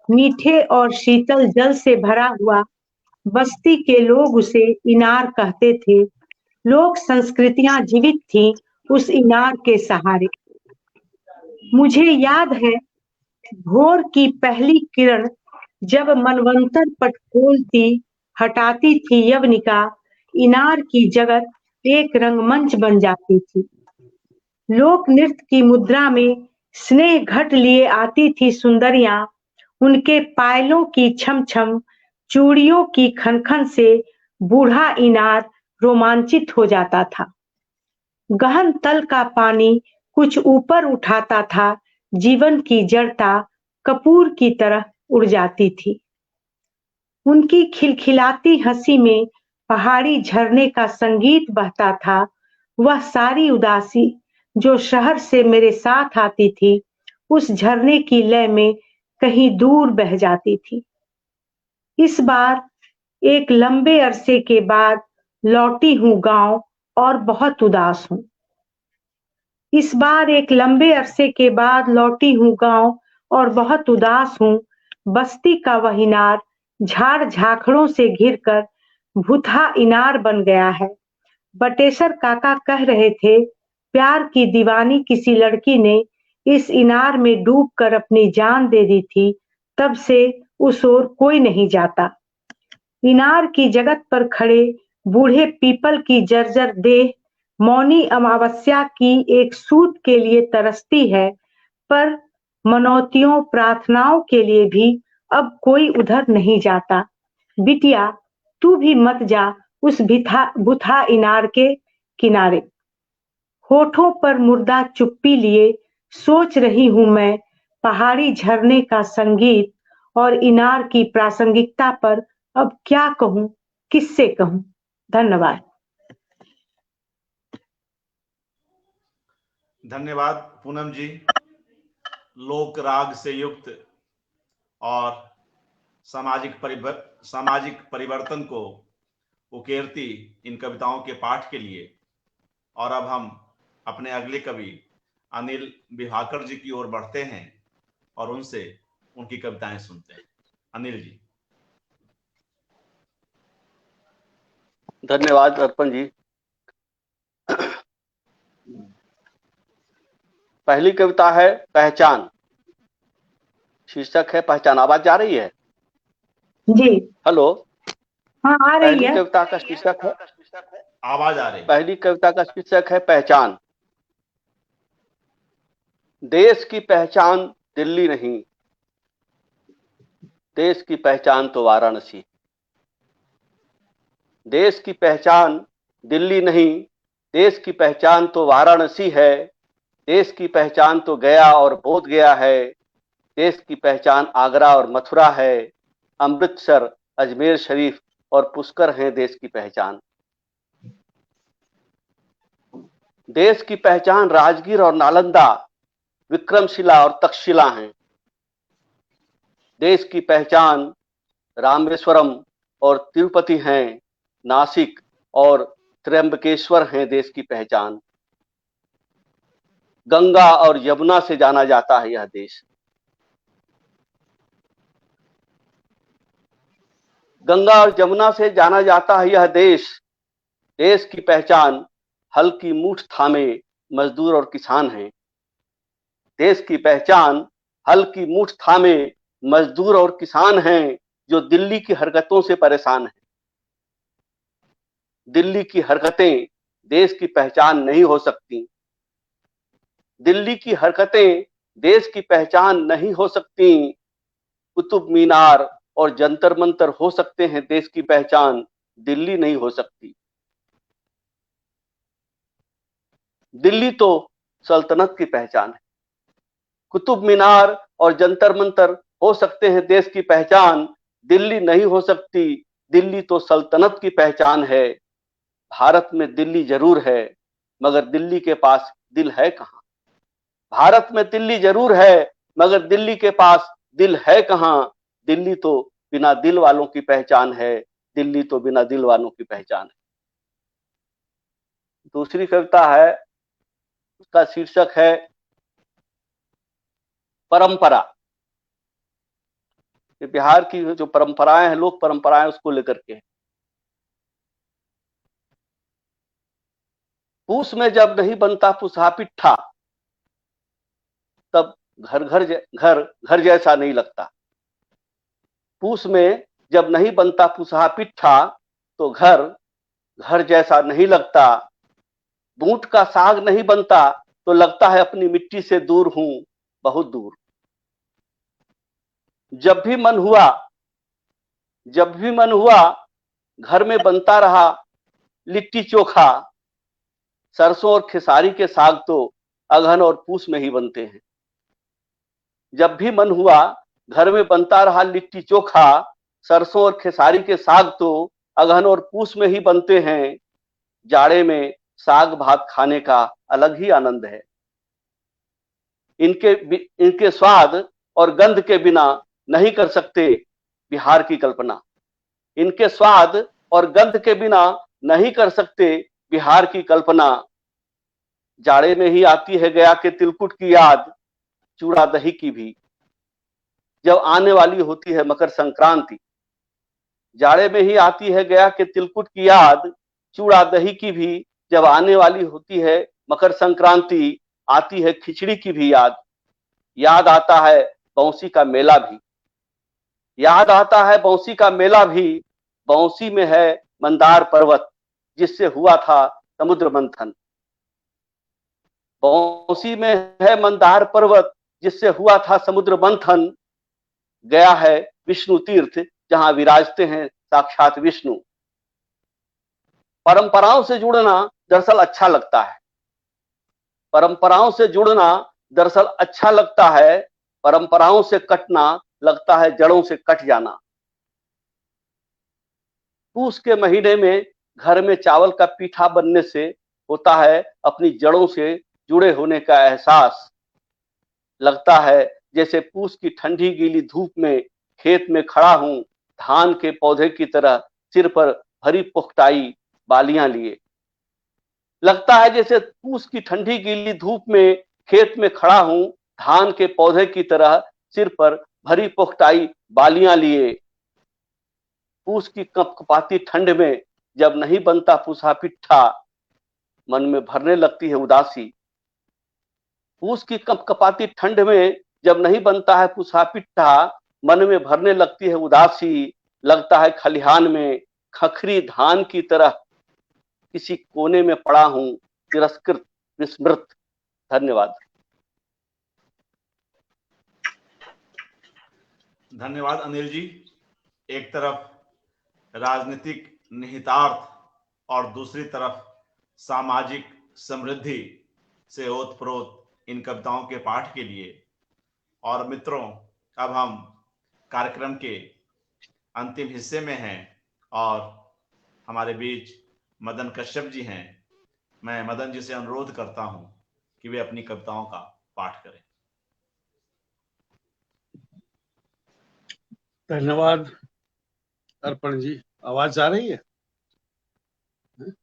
मीठे और शीतल जल से भरा हुआ। बस्ती के लोग उसे इनार कहते थे। लोक संस्कृतियां जीवित थीं उस इनार के सहारे। मुझे याद है भोर की पहली किरण जब मनवंतर पट खोलती हटाती थी यवनिका, इनार की जगत एक रंगमंच बन जाती थी। लोक नृत्य की मुद्रा में स्नेह घट लिए आती थी सुंदरियां, उनके पायलों की छम छम, चूड़ियों की खनखन से बूढ़ा इनार रोमांचित हो जाता था। गहन तल का पानी कुछ ऊपर उठाता था, जीवन की जड़ता कपूर की तरह उड़ जाती थी। उनकी खिलखिलाती हंसी में पहाड़ी झरने का संगीत बहता था। वह सारी उदासी जो शहर से मेरे साथ आती थी, उस झरने की लय में कहीं दूर बह जाती थी। इस बार एक लंबे अरसे के बाद लौटी हूँ गांव और बहुत उदास हूँ। इस बार एक लंबे अरसे के बाद लौटी हूँ गांव और बहुत उदास हूँ। बस्ती का वह इनार झाड़ झाखड़ों से घिरकर भूथा इनार बन गया है। बटेश्वर काका कह रहे थे, प्यार की दीवानी किसी लड़की ने इस इनार में डूबकर अपनी जान दे दी थी, तब से उस ओर कोई नहीं जाता। इनार की जगत पर खड़े बूढ़े पीपल की जर्जर देह मौनी अमावस्या की एक सूत के लिए तरसती है, पर मनौतियों प्रार्थनाओं के लिए भी अब कोई उधर नहीं जाता। बिटिया, तू भी मत जा उस भूथा इनार के किनारे। होठों पर मुर्दा चुप्पी लिए सोच रही हूं मैं पहाड़ी झरने का संगीत और इनार की प्रासंगिकता पर अब क्या कहूं, किससे कहूं। धन्यवाद। धन्यवाद पूनम जी। लोक राग से युक्त और सामाजिक परिवर्तन को उकेरती इन कविताओं के पाठ के लिए। और अब हम अपने अगले कवि अनिल विभाकर जी की ओर बढ़ते हैं और उनसे उनकी कविताएं सुनते हैं। अनिल जी। धन्यवाद अर्पण जी। पहली कविता है पहचान। शीर्षक है पहचान। आवाज जा रही है? जी। हेलो। हाँ, आ रही पहली है। कविता का शीर्षक है, आवाज आ रही है। पहली कविता का शीर्षक है पहचान। देश की पहचान दिल्ली नहीं, देश की पहचान तो वाराणसी। देश की पहचान दिल्ली नहीं, देश की पहचान तो वाराणसी है। देश की पहचान तो गया और बोध गया है। देश की पहचान आगरा और मथुरा है। अमृतसर, अजमेर शरीफ और पुष्कर हैं देश की पहचान। देश की पहचान राजगीर और नालंदा, विक्रमशिला और तक्षशिला हैं। देश की पहचान रामेश्वरम और तिरुपति हैं। नासिक और त्र्यंबकेश्वर हैं देश की पहचान। गंगा और यमुना से जाना जाता है यह देश। गंगा और यमुना से जाना जाता है यह देश। देश की पहचान हल की मूठ थामे मजदूर और किसान हैं। देश की पहचान हल की मूठ थामे मजदूर और किसान हैं, जो दिल्ली की हरकतों से परेशान हैं। दिल्ली की हरकतें देश की पहचान नहीं हो सकती। दिल्ली की हरकतें देश की पहचान नहीं हो सकती। कुतुब मीनार और जंतर मंतर हो सकते हैं देश की पहचान, दिल्ली नहीं हो सकती। दिल्ली तो सल्तनत की पहचान है। कुतुब मीनार और जंतर मंतर हो सकते हैं देश की पहचान, दिल्ली नहीं हो सकती। दिल्ली तो सल्तनत की पहचान है। भारत में दिल्ली जरूर है, मगर दिल्ली के पास दिल है कहां। भारत में दिल्ली जरूर है, मगर दिल्ली के पास दिल है कहां। दिल्ली तो बिना दिल वालों की पहचान है, दिल्ली तो बिना दिल वालों की पहचान है। दूसरी कविता है, उसका शीर्षक है परंपरा। ये बिहार की जो परंपराएं हैं, लोक परंपराएं, उसको लेकर के। पूस में जब नहीं बनता पुसहा पिट्ठा, तब घर जैसा नहीं लगता। पूस में जब नहीं बनता पुसहा पिट्ठा, तो घर जैसा नहीं लगता। बूट का साग नहीं बनता, तो लगता है अपनी मिट्टी से दूर हूं, बहुत दूर। जब भी मन हुआ घर में बनता रहा लिट्टी चोखा। सरसों और खेसारी के साग तो अगहन और पूस में ही बनते हैं। जब भी मन हुआ घर में बनता रहा लिट्टी चोखा। सरसों और खेसारी के साग तो अगहन और पूस में ही बनते हैं। जाड़े में साग भात खाने का अलग ही आनंद है। इनके स्वाद और गंध के बिना नहीं कर सकते बिहार की कल्पना। इनके स्वाद और गंध के बिना नहीं कर सकते बिहार की कल्पना। जाड़े में ही आती है गया के तिलकुट की याद, चूड़ा दही की भी, जब आने वाली होती है मकर संक्रांति। जाड़े में ही आती है गया के तिलकुट की याद, चूड़ा दही की भी, जब आने वाली होती है मकर संक्रांति। आती है खिचड़ी की भी याद आता है बौंसी का मेला भी। याद आता है बौंसी का मेला भी। बौंसी में है मंदार पर्वत, जिससे हुआ था समुद्र मंथन। बौंसी में है मंदार पर्वत, जिससे हुआ था समुद्र मंथन। गया है विष्णु तीर्थ, जहां विराजते हैं साक्षात विष्णु। परंपराओं से जुड़ना दरअसल अच्छा लगता है। परंपराओं से जुड़ना दरअसल अच्छा लगता है। परंपराओं से कटना लगता है जड़ों से कट जाना। पूस के महीने में घर में चावल का पीठा बनने से होता है अपनी जड़ों से जुड़े होने का एहसास। लगता है जैसे पूस की ठंडी गीली धूप में खेत में खड़ा हूं, धान के पौधे की तरह सिर पर भरी पुख्ताई बालियां लिए। लगता है जैसे पूस की ठंडी गीली धूप में खेत में खड़ा हूं, धान के पौधे की तरह सिर पर भरी पुख्ताई बालियां लिए। पूस की कपकपाती ठंड में जब नहीं बनता पुसहा पिट्ठा, मन में भरने लगती है उदासी। पूस की कपकपाती ठंड में जब नहीं बनता है पुसहा पिट्ठा, मन में भरने लगती है उदासी। लगता है खलिहान में खखरी धान की तरह किसी कोने में पड़ा हूं, तिरस्कृत विस्मृत। धन्यवाद। धन्यवाद अनिल जी। एक तरफ राजनीतिक निहितार्थ और दूसरी तरफ सामाजिक समृद्धि से ओतप्रोत इन कविताओं के पाठ के लिए। और मित्रों, अब हम कार्यक्रम के अंतिम हिस्से में हैं और हमारे बीच मदन कश्यप जी हैं। मैं मदन जी से अनुरोध करता हूं कि वे अपनी कविताओं का पाठ करें। धन्यवाद अर्पण जी। आवाज आ रही है?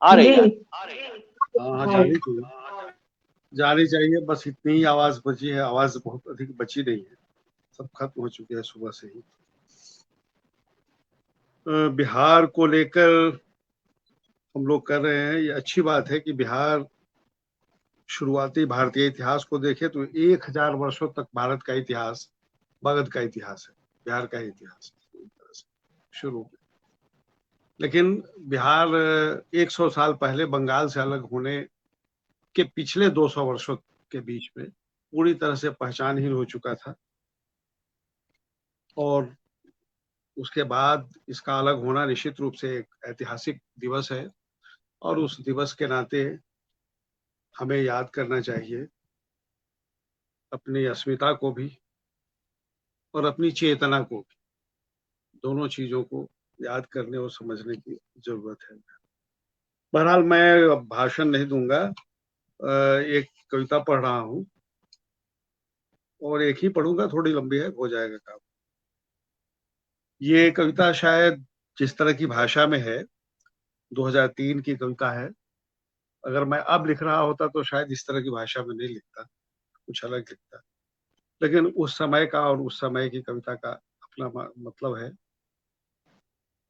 आ रही है। हाँ, जानी चाहिए। बस इतनी ही आवाज बची है, आवाज बहुत अधिक बची नहीं है, सब खत्म हो चुके हैं सुबह से ही। बिहार को लेकर हम लोग कर रहे हैं, ये अच्छी बात है कि बिहार शुरुआती भारतीय इतिहास को देखे तो 1000 वर्षों तक भारत का इतिहास मगध का इतिहास है, बिहार का इतिहास शुरू में। लेकिन बिहार 100 साल पहले बंगाल से अलग होने के पिछले 200 वर्षों के बीच में पूरी तरह से पहचानहीन हो चुका था। और उसके बाद इसका अलग होना निश्चित रूप से एक ऐतिहासिक दिवस है और उस दिवस के नाते हमें याद करना चाहिए अपनी अस्मिता को भी और अपनी चेतना को भी। दोनों चीजों को याद करने और समझने की जरूरत है। बहरहाल मैं भाषण नहीं दूंगा, एक कविता पढ़ रहा हूं और एक ही पढ़ूंगा, थोड़ी लंबी है, हो जाएगा काम। ये कविता शायद जिस तरह की भाषा में है 2003 की कविता है। अगर मैं अब लिख रहा होता तो शायद इस तरह की भाषा में नहीं लिखता, कुछ अलग लिखता। लेकिन उस समय का और उस समय की कविता का अपना मतलब है।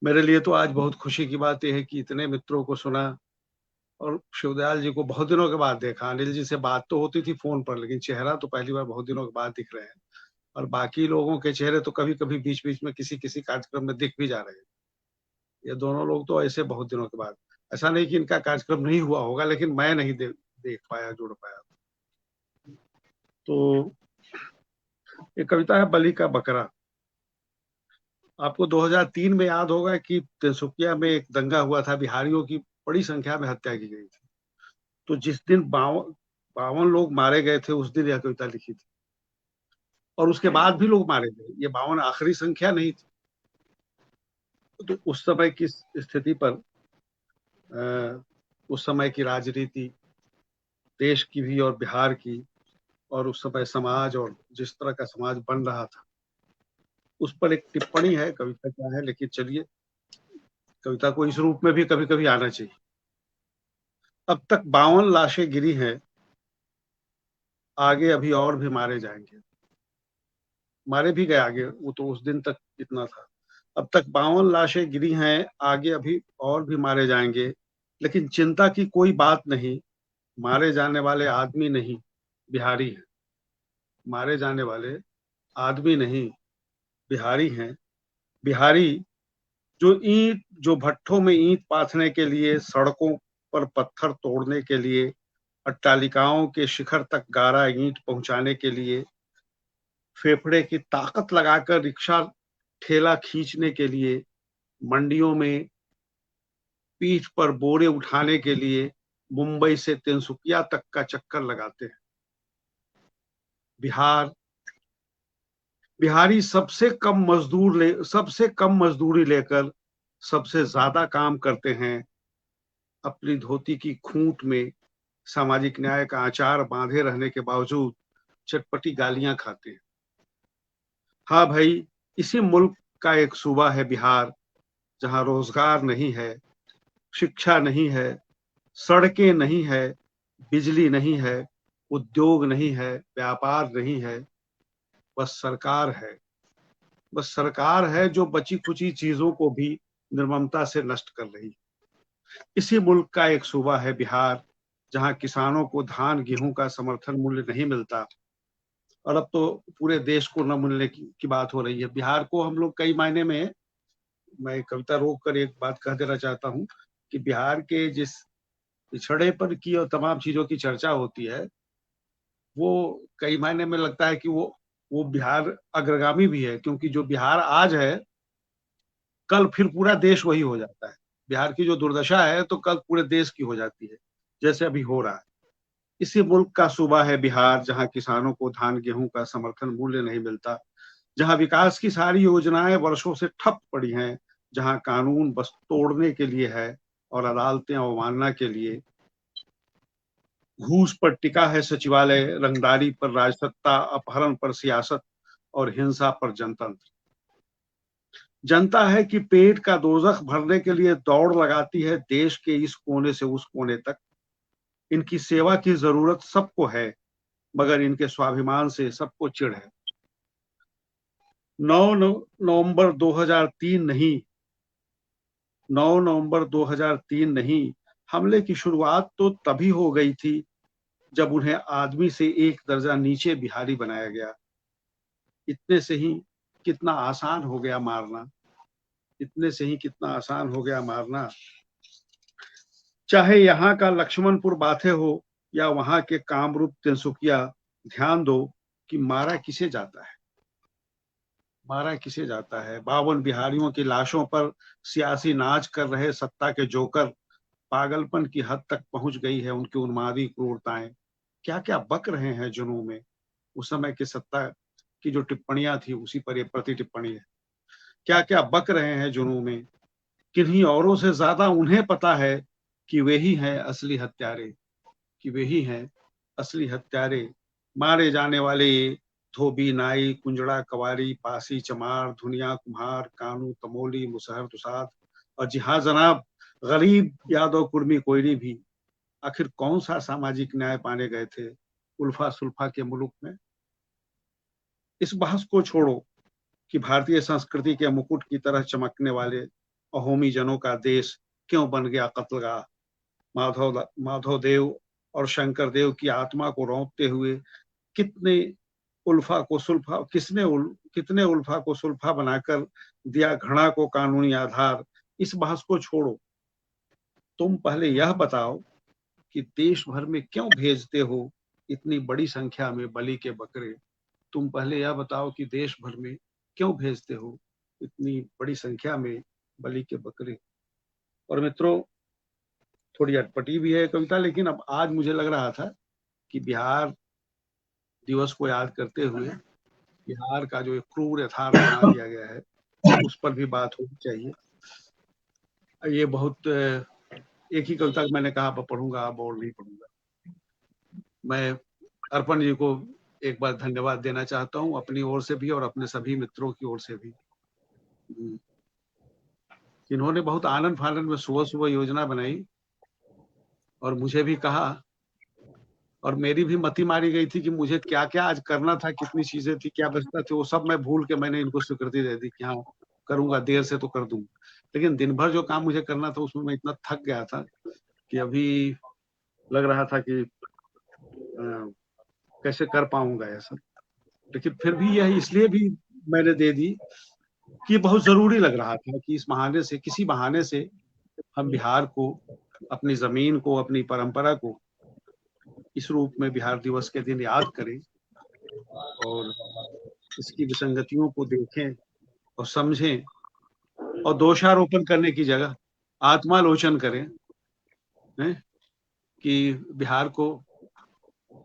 मेरे लिए तो आज बहुत खुशी की बात यह है कि इतने मित्रों को सुना और शिवदयाल जी को बहुत दिनों के बाद देखा। अनिल जी से बात तो होती थी फोन पर, लेकिन चेहरा तो पहली बार बहुत दिनों के बाद दिख रहे हैं। और बाकी लोगों के चेहरे तो कभी कभी बीच बीच में किसी किसी कार्यक्रम में दिख भी जा रहे हैं। ये दोनों लोग तो ऐसे बहुत दिनों के बाद, ऐसा नहीं कि इनका कार्यक्रम नहीं हुआ होगा, लेकिन मैं नहीं देख पाया, जुड़ पाया। तो ये कविता है बलि का बकरा। आपको 2003 में याद होगा कि तिनसुकिया में एक दंगा हुआ था, बिहारियों की बड़ी संख्या में हत्या की गई थी। तो जिस दिन 52 लोग मारे गए थे उस दिन यह कविता लिखी थी। और उसके बाद भी लोग मारे गए, ये 52 आखिरी संख्या नहीं थी। तो उस समय की स्थिति पर उस समय की राजनीति, देश की भी और बिहार की, और उस समय समाज और जिस तरह का समाज बन रहा था, उस पर एक टिप्पणी है। कविता क्या है, लेकिन चलिए, कविता को इस रूप में भी कभी कभी आना चाहिए। अब तक 52 लाशें गिरी हैं, आगे अभी और भी मारे जाएंगे। मारे भी गए आगे, वो तो उस दिन तक इतना था। अब तक 52 लाशें गिरी हैं, आगे अभी और भी मारे जाएंगे, लेकिन चिंता की कोई बात नहीं, मारे जाने वाले आदमी नहीं बिहारी हैं। मारे जाने वाले आदमी नहीं बिहारी हैं। बिहारी जो भट्ठों में ईंट पाथने के लिए, सड़कों पर पत्थर तोड़ने के लिए, अट्टालिकाओं के शिखर तक गारा ईंट पहुंचाने के लिए, फेफड़े की ताकत लगाकर रिक्शा ठेला खींचने के लिए, मंडियों में पीठ पर बोरे उठाने के लिए मुंबई से तिनसुकिया तक का चक्कर लगाते हैं। बिहारी सबसे कम मजदूरी लेकर सबसे ज्यादा काम करते हैं। अपनी धोती की खूंट में सामाजिक न्याय का आचार बांधे रहने के बावजूद चटपटी गालियां खाते हैं। हाँ भाई, इसी मुल्क का एक सूबा है बिहार, जहां रोजगार नहीं है, शिक्षा नहीं है, सड़कें नहीं है, बिजली नहीं है, उद्योग नहीं है, व्यापार नहीं है, बस सरकार है जो बची खुची चीजों को भी निर्ममता से नष्ट कर रही। इसी मुल्क का एक सूबा है बिहार, जहां किसानों को धान गेहूं का समर्थन मूल्य नहीं मिलता, और अब तो पूरे देश को न मिलने की बात हो रही है। बिहार को हम लोग कई मायने में, मैं कविता रोक कर एक बात कह देना चाहता हूं कि बिहार के जिस पिछड़ेपन की और तमाम चीजों की चर्चा होती है, वो कई मायने में लगता है कि वो बिहार अग्रगामी भी है, क्योंकि जो बिहार आज है कल फिर पूरा देश वही हो जाता है। बिहार की जो दुर्दशा है तो कल पूरे देश की हो जाती है, जैसे अभी हो रहा है। इसी मुल्क का सूबा है बिहार, जहां किसानों को धान गेहूं का समर्थन मूल्य नहीं मिलता, जहां विकास की सारी योजनाएं वर्षों से ठप पड़ी हैं, जहां कानून बस तोड़ने के लिए है और अदालतें अवमानना के लिए। घूस पर टिका है सचिवालय, रंगदारी पर राजसत्ता, अपहरण पर सियासत और हिंसा पर जनतंत्र। जनता है कि पेट का दोजख भरने के लिए दौड़ लगाती है देश के इस कोने से उस कोने तक। इनकी सेवा की जरूरत सबको है, मगर इनके स्वाभिमान से सबको चिढ़ है। 9 नवंबर 2003 नहीं, हमले की शुरुआत तो तभी हो गई थी जब उन्हें आदमी से एक दर्जा नीचे बिहारी बनाया गया। इतने से ही कितना आसान हो गया मारना। चाहे यहाँ का लक्ष्मणपुर बाथे हो या वहां के कामरूप तिनसुकिया, ध्यान दो कि मारा किसे जाता है। 52 बिहारियों की लाशों पर सियासी नाच कर रहे सत्ता के जोकर, पागलपन की हद तक पहुंच गई है उनकी उन्मादी क्रूरताएं। क्या क्या बक रहे हैं जुनून में। उस समय की सत्ता की जो टिप्पणियां थी उसी पर ये प्रति टिप्पणी है। क्या क्या बक रहे हैं जुनून में। किन्हीं औरों से ज्यादा उन्हें पता है कि वे ही हैं असली हत्यारे। मारे जाने वाले धोबी, नाई, कुंजड़ा, कवारी, पासी, चमार, धुनिया, कुम्हार, कानू, तमोली, मुसहर, दुसाध और जी हाँ जनाब, गरीब, यादव, कुर्मी, कोयरी भी आखिर कौन सा सामाजिक न्याय पाने गए थे उल्फा सुल्फा के मुल्क में? इस बहस को छोड़ो कि भारतीय संस्कृति के मुकुट की तरह चमकने वाले अहोमी जनों का देश क्यों बन गया कत्लगाह। माधव देव और शंकर देव की आत्मा को रौंदते हुए कितने उल्फा को सुल्फा बनाकर दिया घृणा को कानूनी आधार। इस बहस को छोड़ो, तुम पहले यह बताओ कि देश भर में क्यों भेजते हो इतनी बड़ी संख्या में बलि के बकरे। तुम पहले यह बताओ कि देश भर में क्यों भेजते हो इतनी बड़ी संख्या में बलि के बकरे। और मित्रों, थोड़ी अटपटी भी है कविता, लेकिन अब आज मुझे लग रहा था कि बिहार दिवस को याद करते हुए बिहार का जो एक क्रूर यथार्थ बना दिया गया है उस पर भी बात होनी चाहिए। ये बहुत एक ही कविता मैंने कहा पढ़ूंगा, अब और नहीं पढ़ूंगा। मैं अर्पण जी को एक बार धन्यवाद देना चाहता हूँ अपनी ओर से भी और अपने सभी मित्रों की ओर से भी। इन्होंने बहुत आनंद फानंद में सुबह सुबह योजना बनाई और मुझे भी कहा, और मेरी भी मति मारी गई थी कि मुझे क्या क्या आज करना था, कितनी चीजें थी, क्या व्यवस्था थी, वो सब मैं भूल के मैंने इनको स्वीकृति दे दी कि हाँ करूंगा, देर से तो कर दूंगा। लेकिन दिन भर जो काम मुझे करना था उसमें मैं इतना थक गया था कि अभी लग रहा था कि कैसे कर पाऊंगा ऐसा। लेकिन फिर भी यह इसलिए भी मैंने दे दी कि बहुत जरूरी लग रहा था कि इस बहाने से, किसी बहाने से हम बिहार को, अपनी जमीन को, अपनी परंपरा को इस रूप में बिहार दिवस के दिन याद करें और इसकी विसंगतियों को देखें और समझें और दोषारोपण करने की जगह आत्मालोचन करें कि बिहार को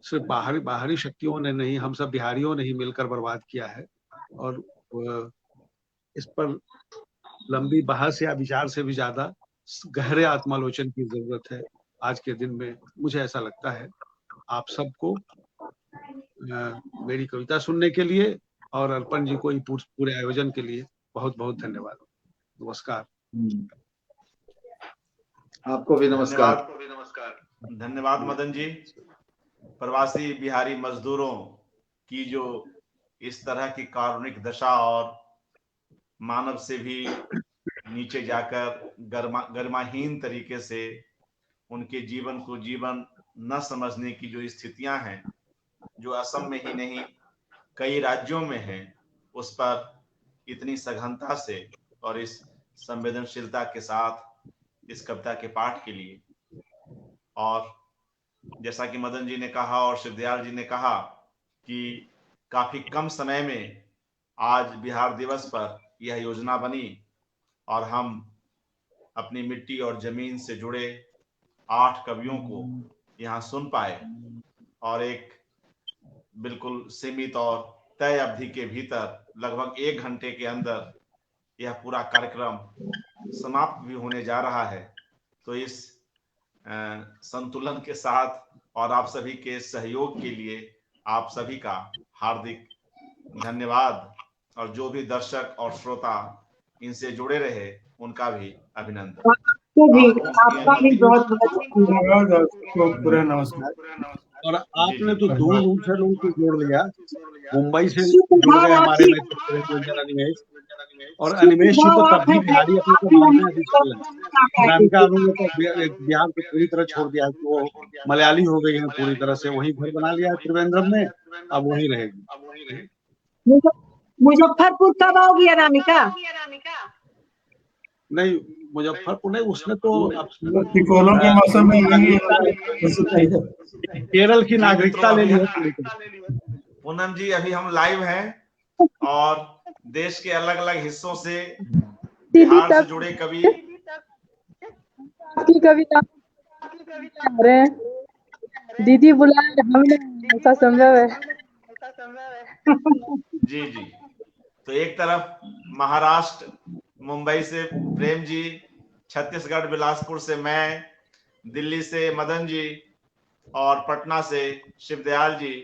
सिर्फ बाहरी शक्तियों ने नहीं, हम सब बिहारियों ने ही मिलकर बर्बाद किया है। और इस पर लंबी बहस या विचार से भी ज्यादा गहरे आत्मालोचन की जरूरत है आज के दिन में, मुझे ऐसा लगता है। आप सबको मेरी कविता सुनने के लिए और अर्पण जी को पूरे आयोजन के लिए बहुत बहुत धन्यवाद। नमस्कार। आपको भी नमस्कार। धन्यवाद मदन जी। प्रवासी बिहारी मजदूरों की जो इस तरह की कारुणिक दशा और मानव से भी नीचे जाकर गर्माहीन तरीके से उनके जीवन को जीवन न समझने की जो स्थितियां हैं, जो असम में ही नहीं कई राज्यों में हैं, उस पर इतनी सघनता से और इस संवेदनशीलता के साथ इस कविता के पाठ के लिए, और जैसा कि मदन जी ने कहा और शिवदयाल जी ने कहा कि काफी कम समय में आज बिहार दिवस पर यह योजना बनी और हम अपनी मिट्टी और जमीन से जुड़े 8 कवियों को यहाँ सुन पाए और एक बिल्कुल सीमित और तय अवधि के भीतर लगभग 1 घंटे के अंदर यह पूरा कार्यक्रम समाप्त भी होने जा रहा है। तो इस संतुलन के साथ और आप सभी के सहयोग के लिए आप सभी का हार्दिक धन्यवाद, और जो भी दर्शक और श्रोता इनसे जुड़े रहे उनका भी अभिनंदन। आपका भी बहुत धन्यवाद। पूरा नमस्कार। और आपने तो दूर दूर से लोगों को जोड़ लिया, मुंबई से जुड़ गए हमारे अनिमेश, और अनिमेश जी तो तब भी बिहारी अपने को मानते हैं। राधिका ने तो बिहार को पूरी तरह छोड़ दिया, वो मलयाली हो गई है पूरी तरह से, वही घर बना लिया त्रिवेंद्रम में, अब वही रहेगी। मुजफ्फरपुर कब आओगी अनामिका? नहीं, मुजफ्फरपुर नहीं, उसने तो तिकोलों के मौसम में केरल की नागरिकता ले ली है। पूनम जी, अभी हम लाइव हैं और देश के अलग अलग हिस्सों से बिहार से जुड़े कवि आपकी कविता रहे हैं। दीदी बुलाए, हमने ऐसा संभव है। जी जी। तो एक तरफ महाराष्ट्र मुंबई से प्रेम जी, छत्तीसगढ़ बिलासपुर से मैं, दिल्ली से मदन जी और पटना से शिवदयाल जी,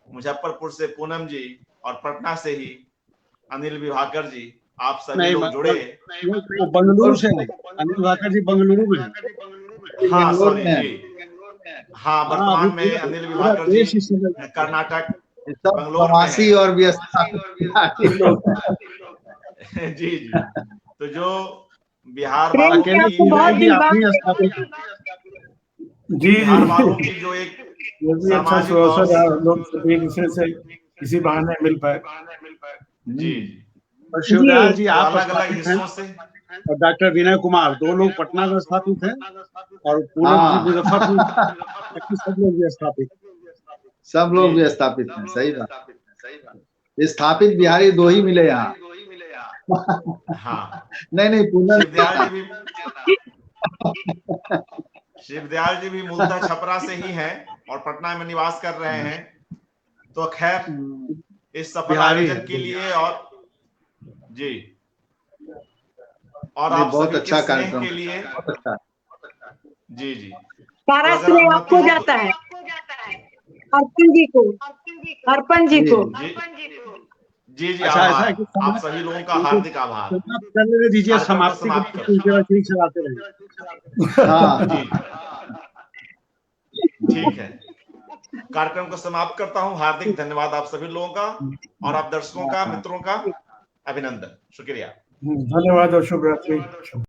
मुजफ्फरपुर से पूनम जी और पटना से ही अनिल विभाकर जी, आप सभी नहीं, लोग जुड़े। वो बंगलुरु से है, अनिल वाकर जी बंगलुरु में है। हाँ बेंगलोर सॉरी में है। जी, हाँ वर्तमान में अनिल विभाकर जी कर्नाटक सब बंगलोर में प्रवासी है। और व्यस्त लोग हैं। जी जी, तो जो बिहार प्रेम वालों से की आपको जो बहुत एक दिन आप बाद ही स्थापित हैं। जी बिहार जी, वालों की जो एक ये भी अच्छा सामाजिक और अवसर है, लोग सब एक दूसरे से इसी बहाने मिल पाए। जी जी, और शिवदयाल जी तो आप अलग अलग स्थापित हैं हिस्सों से। और डॉक्टर विनय कुमार, दो लोग पटना में स्थापित हैं और पूनम जी हाँ मुजफ्फरपुर, बाकी सब लोग भी स्थापित। सब लोग भी स्थापित हैं, सही बात। स्थापित बिहारी दो ही मिले यहाँ। हाँ, नहीं पूनम शिवदयाल जी भी मूलतः छपरा से ही हैं और पटना में निवास कर रहे हैं। तो खैर इस सफल बिहारी आयोजन है। के लिए और जी और नहीं, आप बहुत सभी अच्छा के स्नेह कार्यक्रम, के लिए बहुत अच्छा। जी जी, सारा तो अगर श्रेय अनुमति आपको हो जाता है, अर्पण जी को, अर्पण जी को। जी जी, अच्छा, ऐसा आभार, है कि आप सभी लोगों का हार्दिक आभार। समाप्त करने दीजिए, कार्यक्रम को समाप्ति समाप्त को करें। ठीक चलाते रहिए। हाँ जी ठीक है, कार्यक्रम को समाप्त करता हूँ। हार्दिक धन्यवाद आप सभी लोगों का और आप दर्शकों का, मित्रों का अभिनंदन, शुक्रिया। धन्यवाद और शुभ रात्रि।